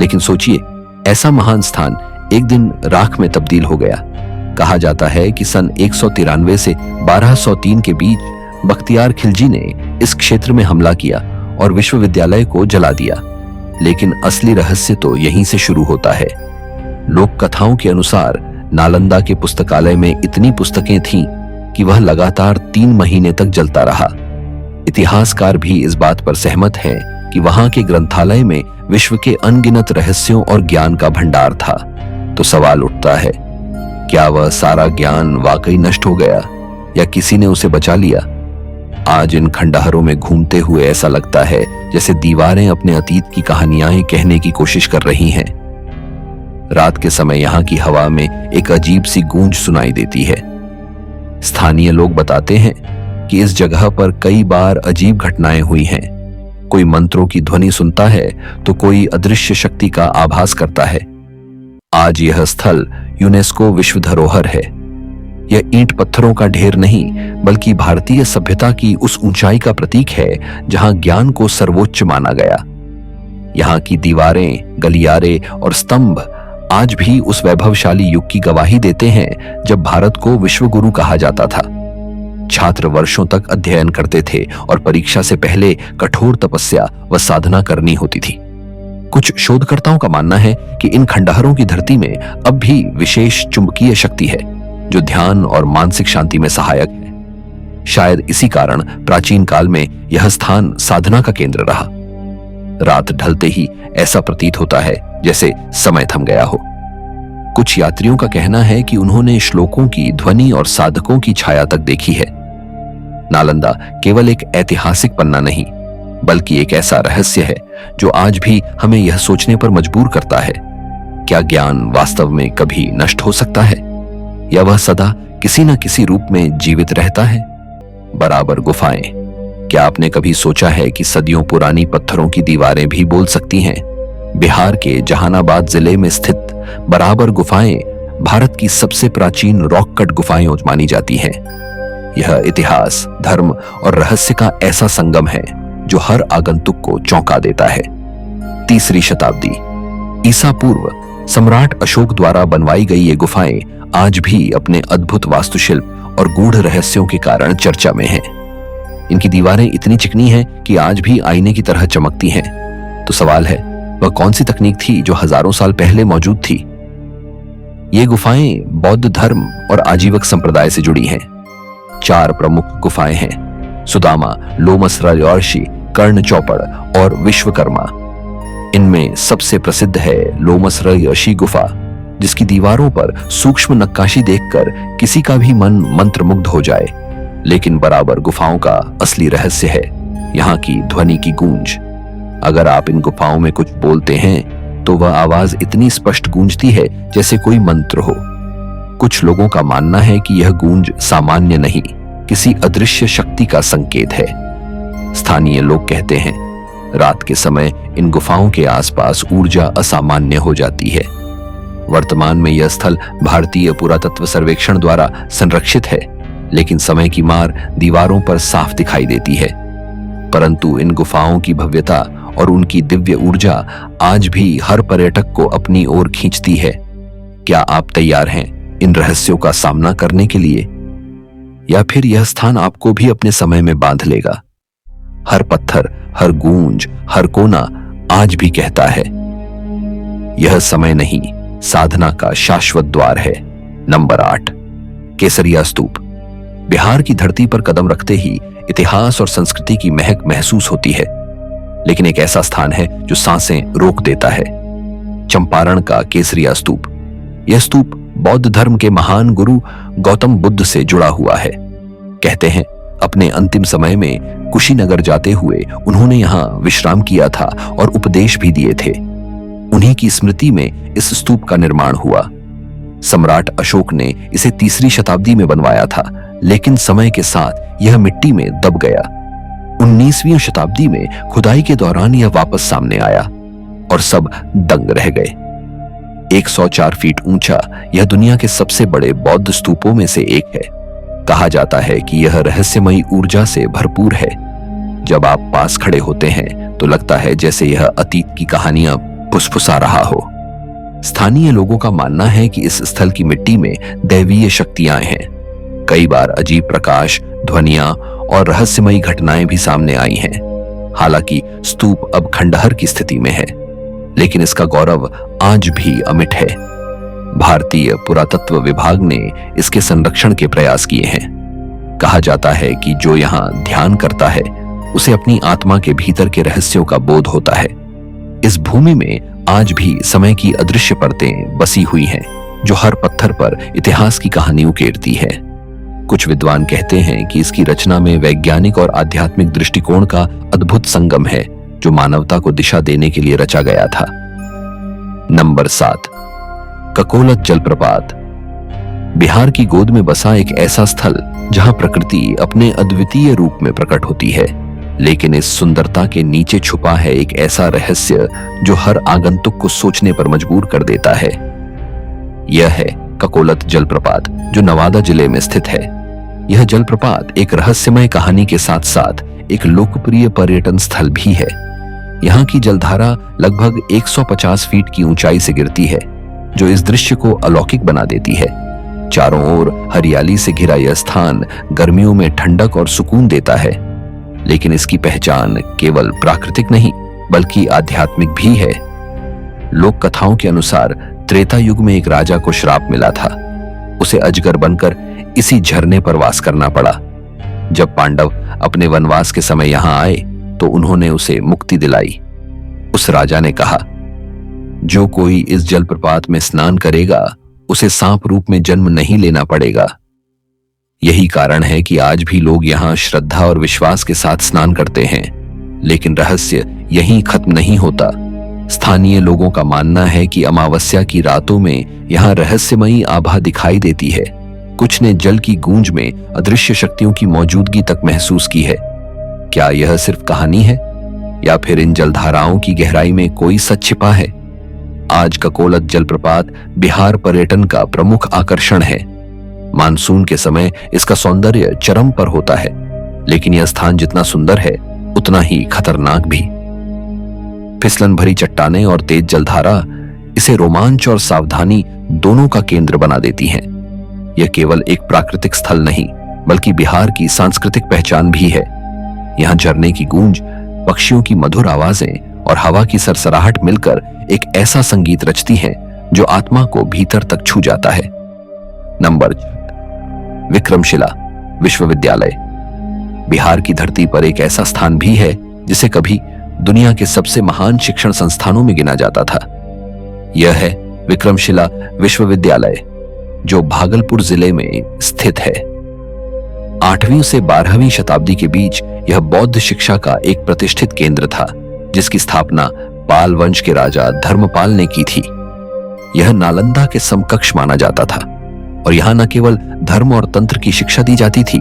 लेकिन सोचिए, ऐसा महान स्थान एक दिन राख में तब्दील हो गया। कहा जाता है कि सन 193 से 1203 के बीच बख्तियार खिलजी ने इस क्षेत्र में हमला किया और विश्वविद्यालय को जला दिया। लेकिन असली रहस्य तो यहीं से शुरू होता है। लोक कथाओं के अनुसार नालंदा के पुस्तकालय में इतनी पुस्तकें थीं कि वह लगातार 3 महीने तक जलता रहा। इतिहासकार भी इस बात पर सहमत हैं कि वहां के ग्रंथालय में विश्व के अनगिनत रहस्यों और ज्ञान का भंडार था। तो सवाल उठता है, क्या वह सारा ज्ञान वाकई नष्ट हो गया या किसी ने उसे बचा लिया? आज इन खंडहरों में घूमते हुए ऐसा लगता है जैसे दीवारें अपने अतीत की कहानियां कहने की कोशिश कर रही हैं। रात के समय यहाँ की हवा में एक अजीब सी गूंज सुनाई देती है। स्थानीय लोग बताते हैं कि इस जगह पर कई बार अजीब घटनाएं हुई हैं। कोई मंत्रों की ध्वनि सुनता है तो कोई अदृश्य शक्ति का आभास करता है। आज यह स्थल यूनेस्को विश्व धरोहर है। यह ईंट पत्थरों का ढेर नहीं, बल्कि भारतीय सभ्यता की उस ऊंचाई का प्रतीक है जहां ज्ञान को सर्वोच्च माना गया। यहाँ की दीवारें, गलियारे और स्तंभ आज भी उस वैभवशाली युग की गवाही देते हैं जब भारत को विश्व गुरु कहा जाता था। छात्र वर्षों तक अध्ययन करते थे और परीक्षा से पहले कठोर तपस्या व साधना करनी होती थी। कुछ शोधकर्ताओं का मानना है कि इन खंडहरों की धरती में अब भी विशेष चुंबकीय शक्ति है जो ध्यान और मानसिक शांति में सहायक है। शायद इसी कारण प्राचीन काल में यह स्थान साधना का केंद्र रहा। रात ढलते ही ऐसा प्रतीत होता है जैसे समय थम गया हो। कुछ यात्रियों का कहना है कि उन्होंने श्लोकों की ध्वनि और साधकों की छाया तक देखी है। नालंदा केवल एक ऐतिहासिक पन्ना नहीं, बल्कि एक ऐसा रहस्य है जो आज भी हमें यह सोचने पर मजबूर करता है, क्या ज्ञान वास्तव में कभी नष्ट हो सकता है या वह सदा किसी न किसी रूप में जीवित रहता है? बराबर गुफाएं, क्या आपने कभी सोचा है कि सदियों पुरानी पत्थरों की दीवारें भी बोल सकती हैं? बिहार के जहानाबाद जिले में स्थित बराबर गुफाएं भारत की सबसे प्राचीन रॉक कट गुफाएं मानी जाती हैं। यह इतिहास, धर्म और रहस्य का ऐसा संगम है जो हर आगंतुक को चौंका देता है। 3री शताब्दी ईसा पूर्व सम्राट अशोक द्वारा बनवाई गई ये गुफाएं आज भी अपने अद्भुत वास्तुशिल्प और गूढ़ रहस्यों के कारण चर्चा में हैं। इनकी दीवारें इतनी चिकनी हैं कि आज भी आईने की तरह चमकती हैं। तो सवाल है, वह कौन सी तकनीक थी जो हजारों साल पहले मौजूद थी? ये गुफाएं बौद्ध धर्म और आजीवक संप्रदाय से जुड़ी हैं। 4 प्रमुख गुफाएं हैं: सुदामा, लोमसरायर्षि, कर्ण चौपड़ और विश्वकर्मा। इनमें सबसे प्रसिद्ध है लोमसरायर्षि गुफा, जिसकी दीवारों पर सूक्ष्म नक्काशी देखकर किसी का भी मन मंत्रमुग्ध हो जाए। लेकिन बराबर गुफाओं का असली रहस्य है यहाँ की ध्वनि की गूंज। अगर आप इन गुफाओं में कुछ बोलते हैं तो वह आवाज इतनी स्पष्ट गूंजती है जैसे कोई मंत्र हो। कुछ लोगों का मानना है कि यह गूंज सामान्य नहीं, किसी अदृश्य शक्ति का संकेत है। स्थानीय लोग कहते हैं रात के समय इन गुफाओं के आसपास ऊर्जा असामान्य हो जाती है। वर्तमान में यह स्थल भारतीय पुरातत्व सर्वेक्षण द्वारा संरक्षित है, लेकिन समय की मार दीवारों पर साफ दिखाई देती है। परंतु इन गुफाओं की भव्यता और उनकी दिव्य ऊर्जा आज भी हर पर्यटक को अपनी ओर खींचती है। क्या आप तैयार हैं इन रहस्यों का सामना करने के लिए, या फिर यह स्थान आपको भी अपने समय में बांध लेगा? हर पत्थर, हर गूंज, हर कोना आज भी कहता है यह समय नहीं, साधना का शाश्वत द्वार है। नंबर 8 केसरिया स्तूप। बिहार की धरती पर कदम रखते ही इतिहास और संस्कृति की महक महसूस होती है, लेकिन एक ऐसा स्थान है जो सांसें रोक देता है। चंपारण का केसरिया स्तूप। यह स्तूप बौद्ध धर्म के महान गुरु गौतम बुद्ध से जुड़ा हुआ है। कहते हैं अपने अंतिम समय में कुशीनगर जाते हुए उन्होंने यहाँ विश्राम किया था और उपदेश भी दिए थे। उन्हीं की स्मृति में इस स्तूप का निर्माण हुआ। सम्राट अशोक ने इसे 3री शताब्दी में बनवाया था, लेकिन समय के साथ यह मिट्टी में दब गया। 19वीं शताब्दी में खुदाई के दौरान यह वापस सामने आया और सब दंग रह गए। 104 फीट ऊंचा यह दुनिया के सबसे बड़े बौद्ध स्तूपों में से एक है। कहा जाता है कि यह रहस्यमयी ऊर्जा से भरपूर है। जब आप पास खड़े होते हैं तो लगता है जैसे यह अतीत की कहानियां फुसफुसा रहा हो। स्थानीय लोगों का मानना है कि इस स्थल की मिट्टी में दैवीय शक्तियां हैं। कई बार अजीब प्रकाश, ध्वनियां और रहस्यमयी घटनाएं भी सामने आई हैं। हालांकि स्तूप अब खंडहर की स्थिति में है, लेकिन इसका गौरव आज भी अमिट है। भारतीय पुरातत्व विभाग ने इसके संरक्षण के प्रयास किए हैं। कहा जाता है कि जो यहाँ ध्यान करता है उसे अपनी आत्मा के भीतर के रहस्यों का बोध होता है। इस भूमि में आज भी समय की अदृश्य परतें बसी हुई हैं, जो हर पत्थर पर इतिहास की कहानी उकेरती है। कुछ विद्वान कहते हैं कि इसकी रचना में वैज्ञानिक और आध्यात्मिक दृष्टिकोण का अद्भुत संगम है, जो मानवता को दिशा देने के लिए रचा गया था। नंबर 7 ककोलत जलप्रपात। बिहार की गोद में बसा एक ऐसा स्थल जहां प्रकृति अपने अद्वितीय रूप में प्रकट होती है, लेकिन इस सुंदरता के नीचे छुपा है एक ऐसा रहस्य जो हर आगंतुक को सोचने पर मजबूर कर देता है। यह है ककोलत जलप्रपात, जो नवादा जिले में स्थित है। यह जलप्रपात एक रहस्यमय कहानी के साथ साथ एक लोकप्रिय पर्यटन स्थल भी है। यहाँ की जलधारा लगभग 150 फीट की ऊंचाई से गिरती है, जो इस दृश्य को अलौकिक बना देती है। चारों ओर हरियाली से घिरा यह स्थान गर्मियों में ठंडक और सुकून देता है, लेकिन इसकी पहचान केवल प्राकृतिक नहीं बल्कि आध्यात्मिक भी है। लोक कथाओं के अनुसार त्रेता युग में एक राजा को श्राप मिला था। उसे अजगर बनकर इसी झरने पर वास करना पड़ा। जब पांडव अपने वनवास के समय यहां आए तो उन्होंने उसे मुक्ति दिलाई। उस राजा ने कहा, जो कोई इस जलप्रपात में स्नान करेगा उसे सांप रूप में जन्म नहीं लेना पड़ेगा। यही कारण है कि आज भी लोग यहाँ श्रद्धा और विश्वास के साथ स्नान करते हैं। लेकिन रहस्य यहीं खत्म नहीं होता। स्थानीय लोगों का मानना है कि अमावस्या की रातों में यहाँ रहस्यमयी आभा दिखाई देती है। कुछ ने जल की गूंज में अदृश्य शक्तियों की मौजूदगी तक महसूस की है। क्या यह सिर्फ कहानी है या फिर इन जलधाराओं की गहराई में कोई सच छिपा है? आज ककोलत जलप्रपात बिहार पर्यटन का प्रमुख आकर्षण है। मानसून के समय इसका सौंदर्य चरम पर होता है, लेकिन यह स्थान जितना सुंदर है उतना ही खतरनाक भी। फिसलन भरी चट्टानें और तेज जलधारा इसे रोमांच और सावधानी दोनों का केंद्र बना देती हैं। यह केवल एक प्राकृतिक स्थल नहीं बल्कि बिहार की सांस्कृतिक पहचान भी है। यहाँ झरने की गूंज, पक्षियों की मधुर आवाजें और हवा की सरसराहट मिलकर एक ऐसा संगीत रचती हैं जो आत्मा को भीतर तक छू जाता है। नंबर 6, विक्रमशिला विश्वविद्यालय। बिहार की धरती पर एक ऐसा स्थान भी है जिसे कभी दुनिया के सबसे महान शिक्षण संस्थानों में गिना जाता था। यह है विक्रमशिला विश्वविद्यालय, जो भागलपुर जिले में स्थित है। 8वीं से 12वीं शताब्दी के बीच यह बौद्ध शिक्षा का एक प्रतिष्ठित केंद्र था, जिसकी स्थापना पाल वंश के राजा धर्मपाल ने की थी। यह नालंदा के समकक्ष माना जाता था और यहां न केवल धर्म और तंत्र की शिक्षा दी जाती थी,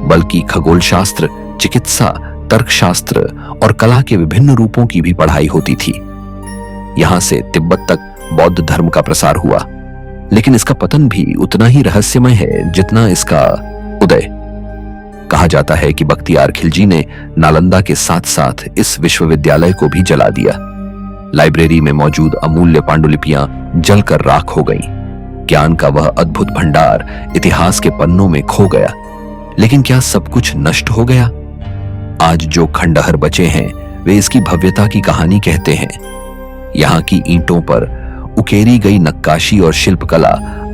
बल्कि खगोल शास्त्र, चिकित्सा, तर्कशास्त्र और कला के विभिन्न रूपों की भी पढ़ाई होती थी। यहां से तिब्बत तक बौद्ध धर्म का प्रसार हुआ, लेकिन इसका पतन भी उतना ही रहस्यमय है जितना इसका उदय। कहा जाता है कि बख्तियार खिलजी ने नालंदा के साथ साथ इस विश्वविद्यालय को भी जला दिया। लाइब्रेरी में मौजूद अमूल्य पांडुलिपियां जलकर राख हो गईं। ज्ञान का वह अद्भुत भंडार इतिहास के पन्नों में खो गया। लेकिन क्या सब कुछ नष्ट हो गया? आज जो खंडहर बचे हैं वे इसकी भव्यता की कहानी कहते हैं। यहाँ की ईंटों पर उकेरी गई नक्काशी और शिल्पकला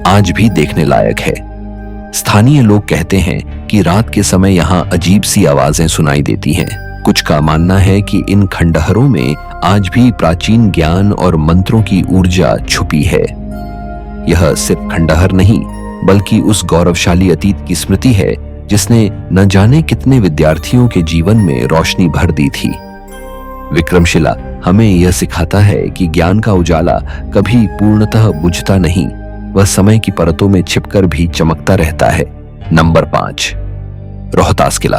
आज भी देखने लायक है। स्थानीय लोग कहते हैं कि रात के समय यहाँ अजीब सी आवाजें सुनाई देती हैं। कुछ का मानना है कि इन खंडहरों में आज भी प्राचीन ज्ञान और मंत्रों की ऊर्जा छुपी है। यह सिर्फ खंडहर नहीं बल्कि उस गौरवशाली अतीत की स्मृति है जिसने न जाने कितने विद्यार्थियों के जीवन में रोशनी भर दी थी। विक्रमशिला हमें यह सिखाता है कि ज्ञान का उजाला कभी पूर्णतः बुझता नहीं, वह समय की परतों में छिपकर भी चमकता रहता है। नंबर 5, रोहतास किला।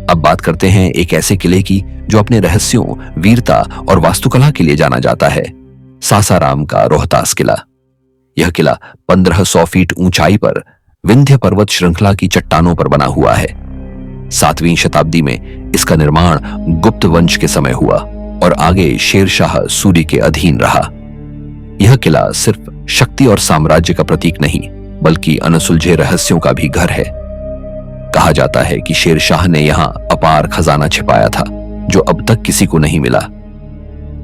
अब बात करते हैं एक ऐसे किले की जो अपने रहस्यों, वीरता और वास्तुकला के लिए जाना जाता है। सासाराम का रोहतास किला। यह किला 1500 फीट ऊंचाई पर विंध्य पर्वत श्रृंखला की चट्टानों पर बना हुआ है। 7वीं शताब्दी में इसका निर्माण गुप्त वंश के समय हुआ और आगे शेरशाह सूरी के अधीन रहा। यह किला सिर्फ शक्ति और साम्राज्य का प्रतीक नहीं बल्कि अनसुलझे रहस्यों का भी घर है। कहा जाता है कि शेरशाह ने यहाँ अपार खजाना छिपाया था जो अब तक किसी को नहीं मिला।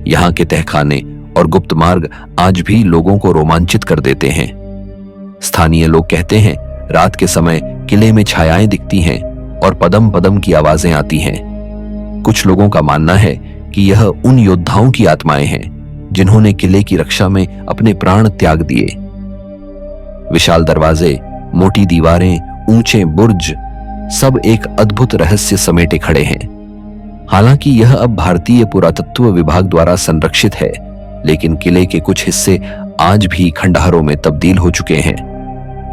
यहाँ के तहखाने और गुप्त मार्ग आज भी लोगों को रोमांचित कर देते हैं। स्थानीय लोग कहते हैं रात के समय किले में छायाएं दिखती हैं और पदम पदम की आवाजें आती हैं। कुछ लोगों का मानना है कि यह उन योद्धाओं की आत्माएं हैं जिन्होंने किले की रक्षा में अपने प्राण त्याग दिए। विशाल दरवाजे, मोटी दीवारें, ऊंचे बुर्ज, सब एक अद्भुत रहस्य समेटे खड़े हैं। हालांकि यह अब भारतीय पुरातत्व विभाग द्वारा संरक्षित है, लेकिन किले के कुछ हिस्से आज भी खंडहरों में तब्दील हो चुके हैं।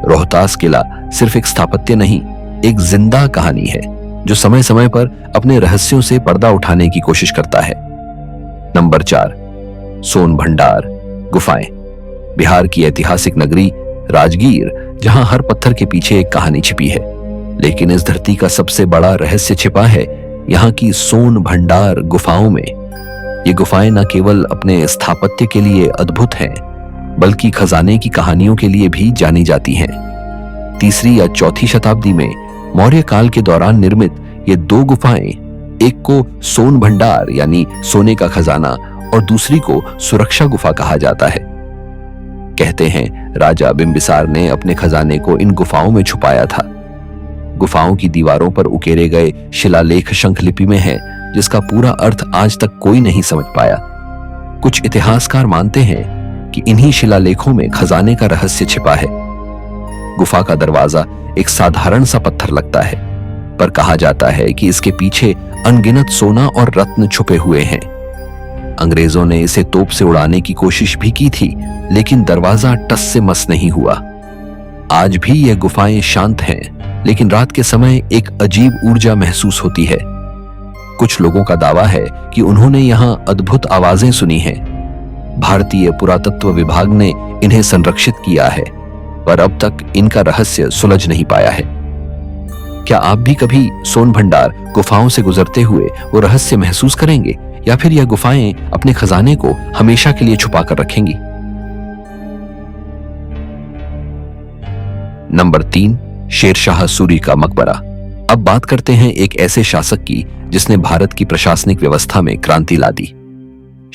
रोहतास किला सिर्फ एक स्थापत्य नहीं, एक जिंदा कहानी है जो समय समय पर अपने रहस्यों से पर्दा उठाने की कोशिश करता है। नंबर 4, सोन भंडार गुफाएं। बिहार की ऐतिहासिक नगरी राजगीर, जहां हर पत्थर के पीछे एक कहानी छिपी है, लेकिन इस धरती का सबसे बड़ा रहस्य छिपा है यहाँ की सोन भंडार गुफाओं में। ये गुफाएं न केवल अपने स्थापत्य के लिए अद्भुत हैं, बल्कि खजाने की कहानियों के लिए भी जानी जाती हैं। 3री या 4थी शताब्दी में मौर्य काल के दौरान निर्मित ये 2 गुफाएं, एक को सोन भंडार यानी सोने का खजाना और दूसरी को सुरक्षा गुफा कहा जाता है। कहते हैं राजा बिंबिसार ने अपने खजाने को इन गुफाओं में छुपाया था। गुफाओं की दीवारों पर उकेरे गए शिलालेख शंखलिपि में है, जिसका पूरा अर्थ आज तक कोई नहीं समझ पाया। कुछ इतिहासकार मानते हैं कि इन्हीं शिलालेखों में खजाने का रहस्य छिपा है। गुफा का दरवाजा एक साधारण सा पत्थर लगता है, पर कहा जाता है कि इसके पीछे अनगिनत सोना और रत्न छुपे हुए हैं। अंग्रेजों ने इसे तोप से उड़ाने की कोशिश भी की थी, लेकिन दरवाजा टस से मस नहीं हुआ। आज भी यह गुफाएं शांत हैं, लेकिन रात के समय एक अजीब ऊर्जा महसूस होती है। कुछ लोगों का दावा है कि उन्होंने यहाँ अद्भुत आवाजें सुनी हैं। भारतीय पुरातत्व विभाग ने इन्हें संरक्षित किया है, पर अब तक इनका रहस्य सुलझ नहीं पाया है। क्या आप भी कभी सोन भंडार गुफाओं से गुजरते हुए वो रहस्य महसूस करेंगे, या फिर यह गुफाएं अपने खजाने को हमेशा के लिए छुपा कर रखेंगी? नंबर 3, शेरशाह सूरी का मकबरा। अब बात करते हैं एक ऐसे शासक की जिसने भारत की प्रशासनिक व्यवस्था में क्रांति ला दी,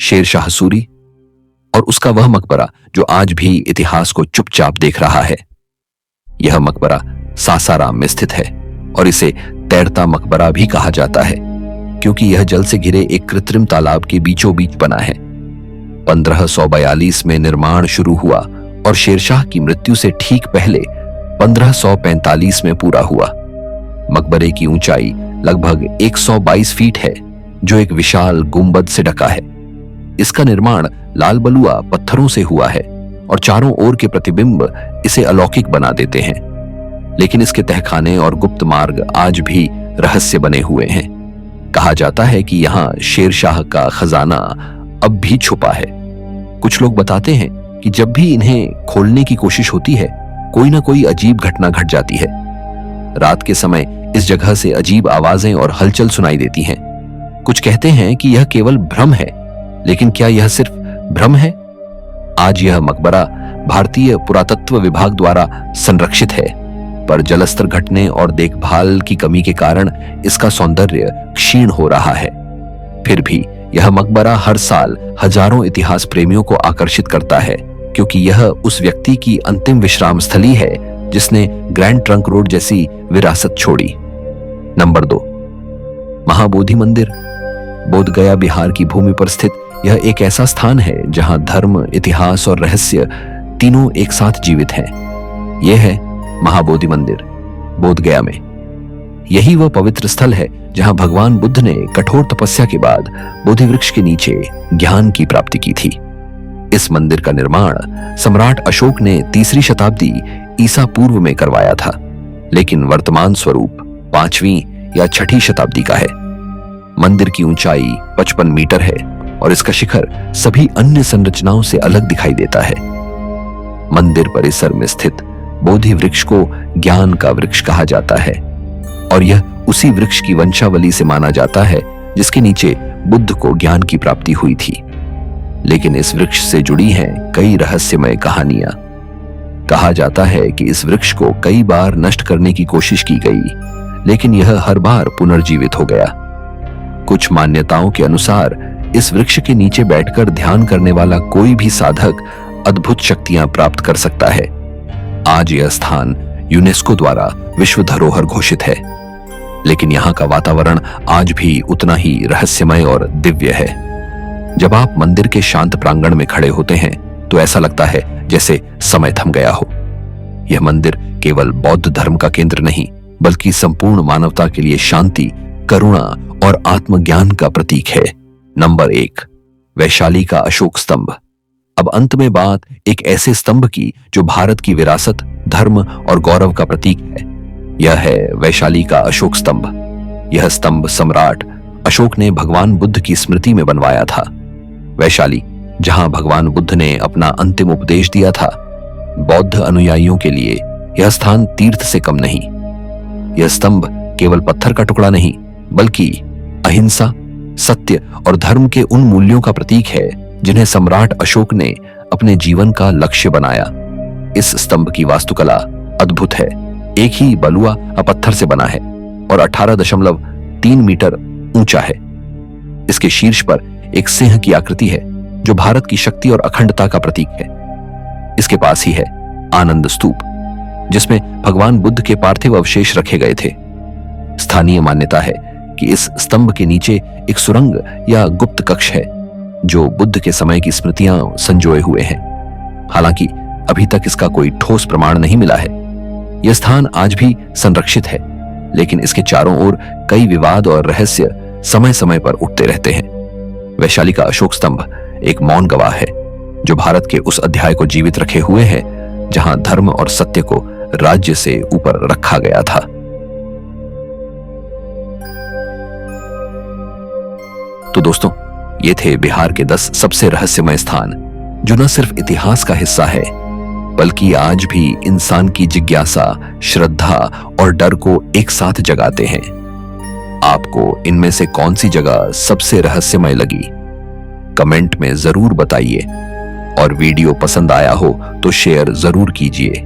शेरशाह सूरी, और उसका वह मकबरा जो आज भी इतिहास को चुपचाप देख रहा है। यह मकबरा सासाराम में स्थित है और इसे तैरता मकबरा भी कहा जाता है, क्योंकि यह जल से घिरे एक कृत्रिम तालाब के बीचों बीच बना है। 1542 में निर्माण शुरू हुआ और शेरशाह की मृत्यु से ठीक पहले 1545 में पूरा हुआ। मकबरे की ऊंचाई लगभग 122 फीट है, जो एक विशाल गुंबद से ढका है। इसका निर्माण लाल बलुआ पत्थरों से हुआ है और चारों ओर के प्रतिबिंब इसे अलौकिक बना देते हैं। लेकिन इसके तहखाने और गुप्त मार्ग आज भी रहस्य बने हुए हैं। कहा जाता है कि यहाँ शेरशाह का खजाना अब भी छुपा है। कुछ लोग बताते हैं कि जब भी इन्हें खोलने की कोशिश होती है, कोई ना कोई अजीब घटना घट जाती है। रात के समय इस जगह से अजीब आवाजें और हलचल सुनाई देती हैं। कुछ कहते हैं कि यह केवल भ्रम है, लेकिन क्या यह सिर्फ भ्रम है? आज यह मकबरा भारतीय पुरातत्व विभाग द्वारा संरक्षित है, पर जलस्तर घटने और देखभाल की कमी के कारण इसका सौंदर्य क्षीण हो रहा है। फिर भी यह मकबरा हर साल हजारों इतिहास प्रेमियों को आकर्षित करता है, क्योंकि यह उस व्यक्ति की अंतिम विश्राम स्थली है जिसने ग्रैंड ट्रंक रोड जैसी विरासत छोड़ी। नंबर 2, महाबोधि मंदिर। बोध गया बिहार की भूमि पर स्थित यह एक ऐसा स्थान है जहां धर्म, इतिहास और रहस्य तीनों एक साथ जीवित हैं। यह है महाबोधि मंदिर, बोध गया में। यही वह पवित्र स्थल है जहां भगवान बुद्ध ने कठोर तपस्या के बाद बोधि वृक्ष के नीचे ज्ञान की प्राप्ति की थी। इस मंदिर का निर्माण सम्राट अशोक ने 3री शताब्दी ईसा पूर्व में करवाया था, लेकिन वर्तमान स्वरूप 5वीं या 6ठी शताब्दी का है। मंदिर की ऊंचाई 55 मीटर है और इसका शिखर सभी अन्य संरचनाओं से अलग दिखाई देता है। मंदिर परिसर में स्थित बोधि वृक्ष को ज्ञान का वृक्ष कहा जाता है और यह उसी वृक्ष की वंशावली से माना जाता है जिसके नीचे बुद्ध को ज्ञान की प्राप्ति हुई थी। लेकिन इस वृक्ष से जुड़ी हैं कई रहस्यमय कहानियां। कहा जाता है कि इस वृक्ष को कई बार नष्ट करने की कोशिश की गई, लेकिन यह हर बार पुनर्जीवित हो गया। कुछ मान्यताओं के अनुसार इस वृक्ष के नीचे बैठकर ध्यान करने वाला कोई भी साधक अद्भुत शक्तियां प्राप्त कर सकता है। आज यह स्थान यूनेस्को द्वारा विश्व धरोहर घोषित है, लेकिन यहाँ का वातावरण आज भी उतना ही रहस्यमय और दिव्य है। जब आप मंदिर के शांत प्रांगण में खड़े होते हैं तो ऐसा लगता है जैसे समय थम गया हो। यह मंदिर केवल बौद्ध धर्म का केंद्र नहीं, बल्कि संपूर्ण मानवता के लिए शांति, करुणा और आत्मज्ञान का प्रतीक है। नंबर 1, वैशाली का अशोक स्तंभ। अब अंत में बात एक ऐसे स्तंभ की जो भारत की विरासत, धर्म और गौरव का प्रतीक है। यह है वैशाली का अशोक स्तंभ। यह स्तंभ सम्राट अशोक ने भगवान बुद्ध की स्मृति में बनवाया था। वैशाली, जहां भगवान बुद्ध ने अपना अंतिम उपदेश दिया था, बौद्ध अनुयायियों के लिए यह स्थान तीर्थ से कम नहीं। यह स्तंभ केवल पत्थर का टुकड़ा नहीं, बल्कि अहिंसा, सत्य और धर्म के उन मूल्यों का प्रतीक है जिन्हें सम्राट अशोक ने अपने जीवन का लक्ष्य बनाया। इस स्तंभ की वास्तुकला अद्भुत है। एक ही बलुआ पत्थर से बना है और 18.3 मीटर ऊंचा है। इसके शीर्ष पर एक सिंह की आकृति है जो भारत की शक्ति और अखंडता का प्रतीक है। इसके पास ही है आनंद स्तूप, जिसमें भगवान बुद्ध के पार्थिव अवशेष रखे गए थे। स्थानीय मान्यता है कि इस स्तंभ के नीचे एक सुरंग या गुप्त कक्ष है जो बुद्ध के समय की स्मृतियां संजोए हुए हैं। हालांकि अभी तक इसका कोई ठोस प्रमाण नहीं मिला है। यह स्थान आज भी संरक्षित है, लेकिन इसके चारों ओर कई विवाद और रहस्य समय समय पर उठते रहते हैं। वैशाली का अशोक स्तंभ एक मौन गवाह है जो भारत के उस अध्याय को जीवित रखे हुए है जहां धर्म और सत्य को राज्य से ऊपर रखा गया था। तो दोस्तों, ये थे बिहार के 10 सबसे रहस्यमय स्थान जो न सिर्फ इतिहास का हिस्सा है, बल्कि आज भी इंसान की जिज्ञासा, श्रद्धा और डर को एक साथ जगाते हैं। आपको इनमें से कौन सी जगह सबसे रहस्यमय लगी? कमेंट में जरूर बताइए और वीडियो पसंद आया हो तो शेयर जरूर कीजिए।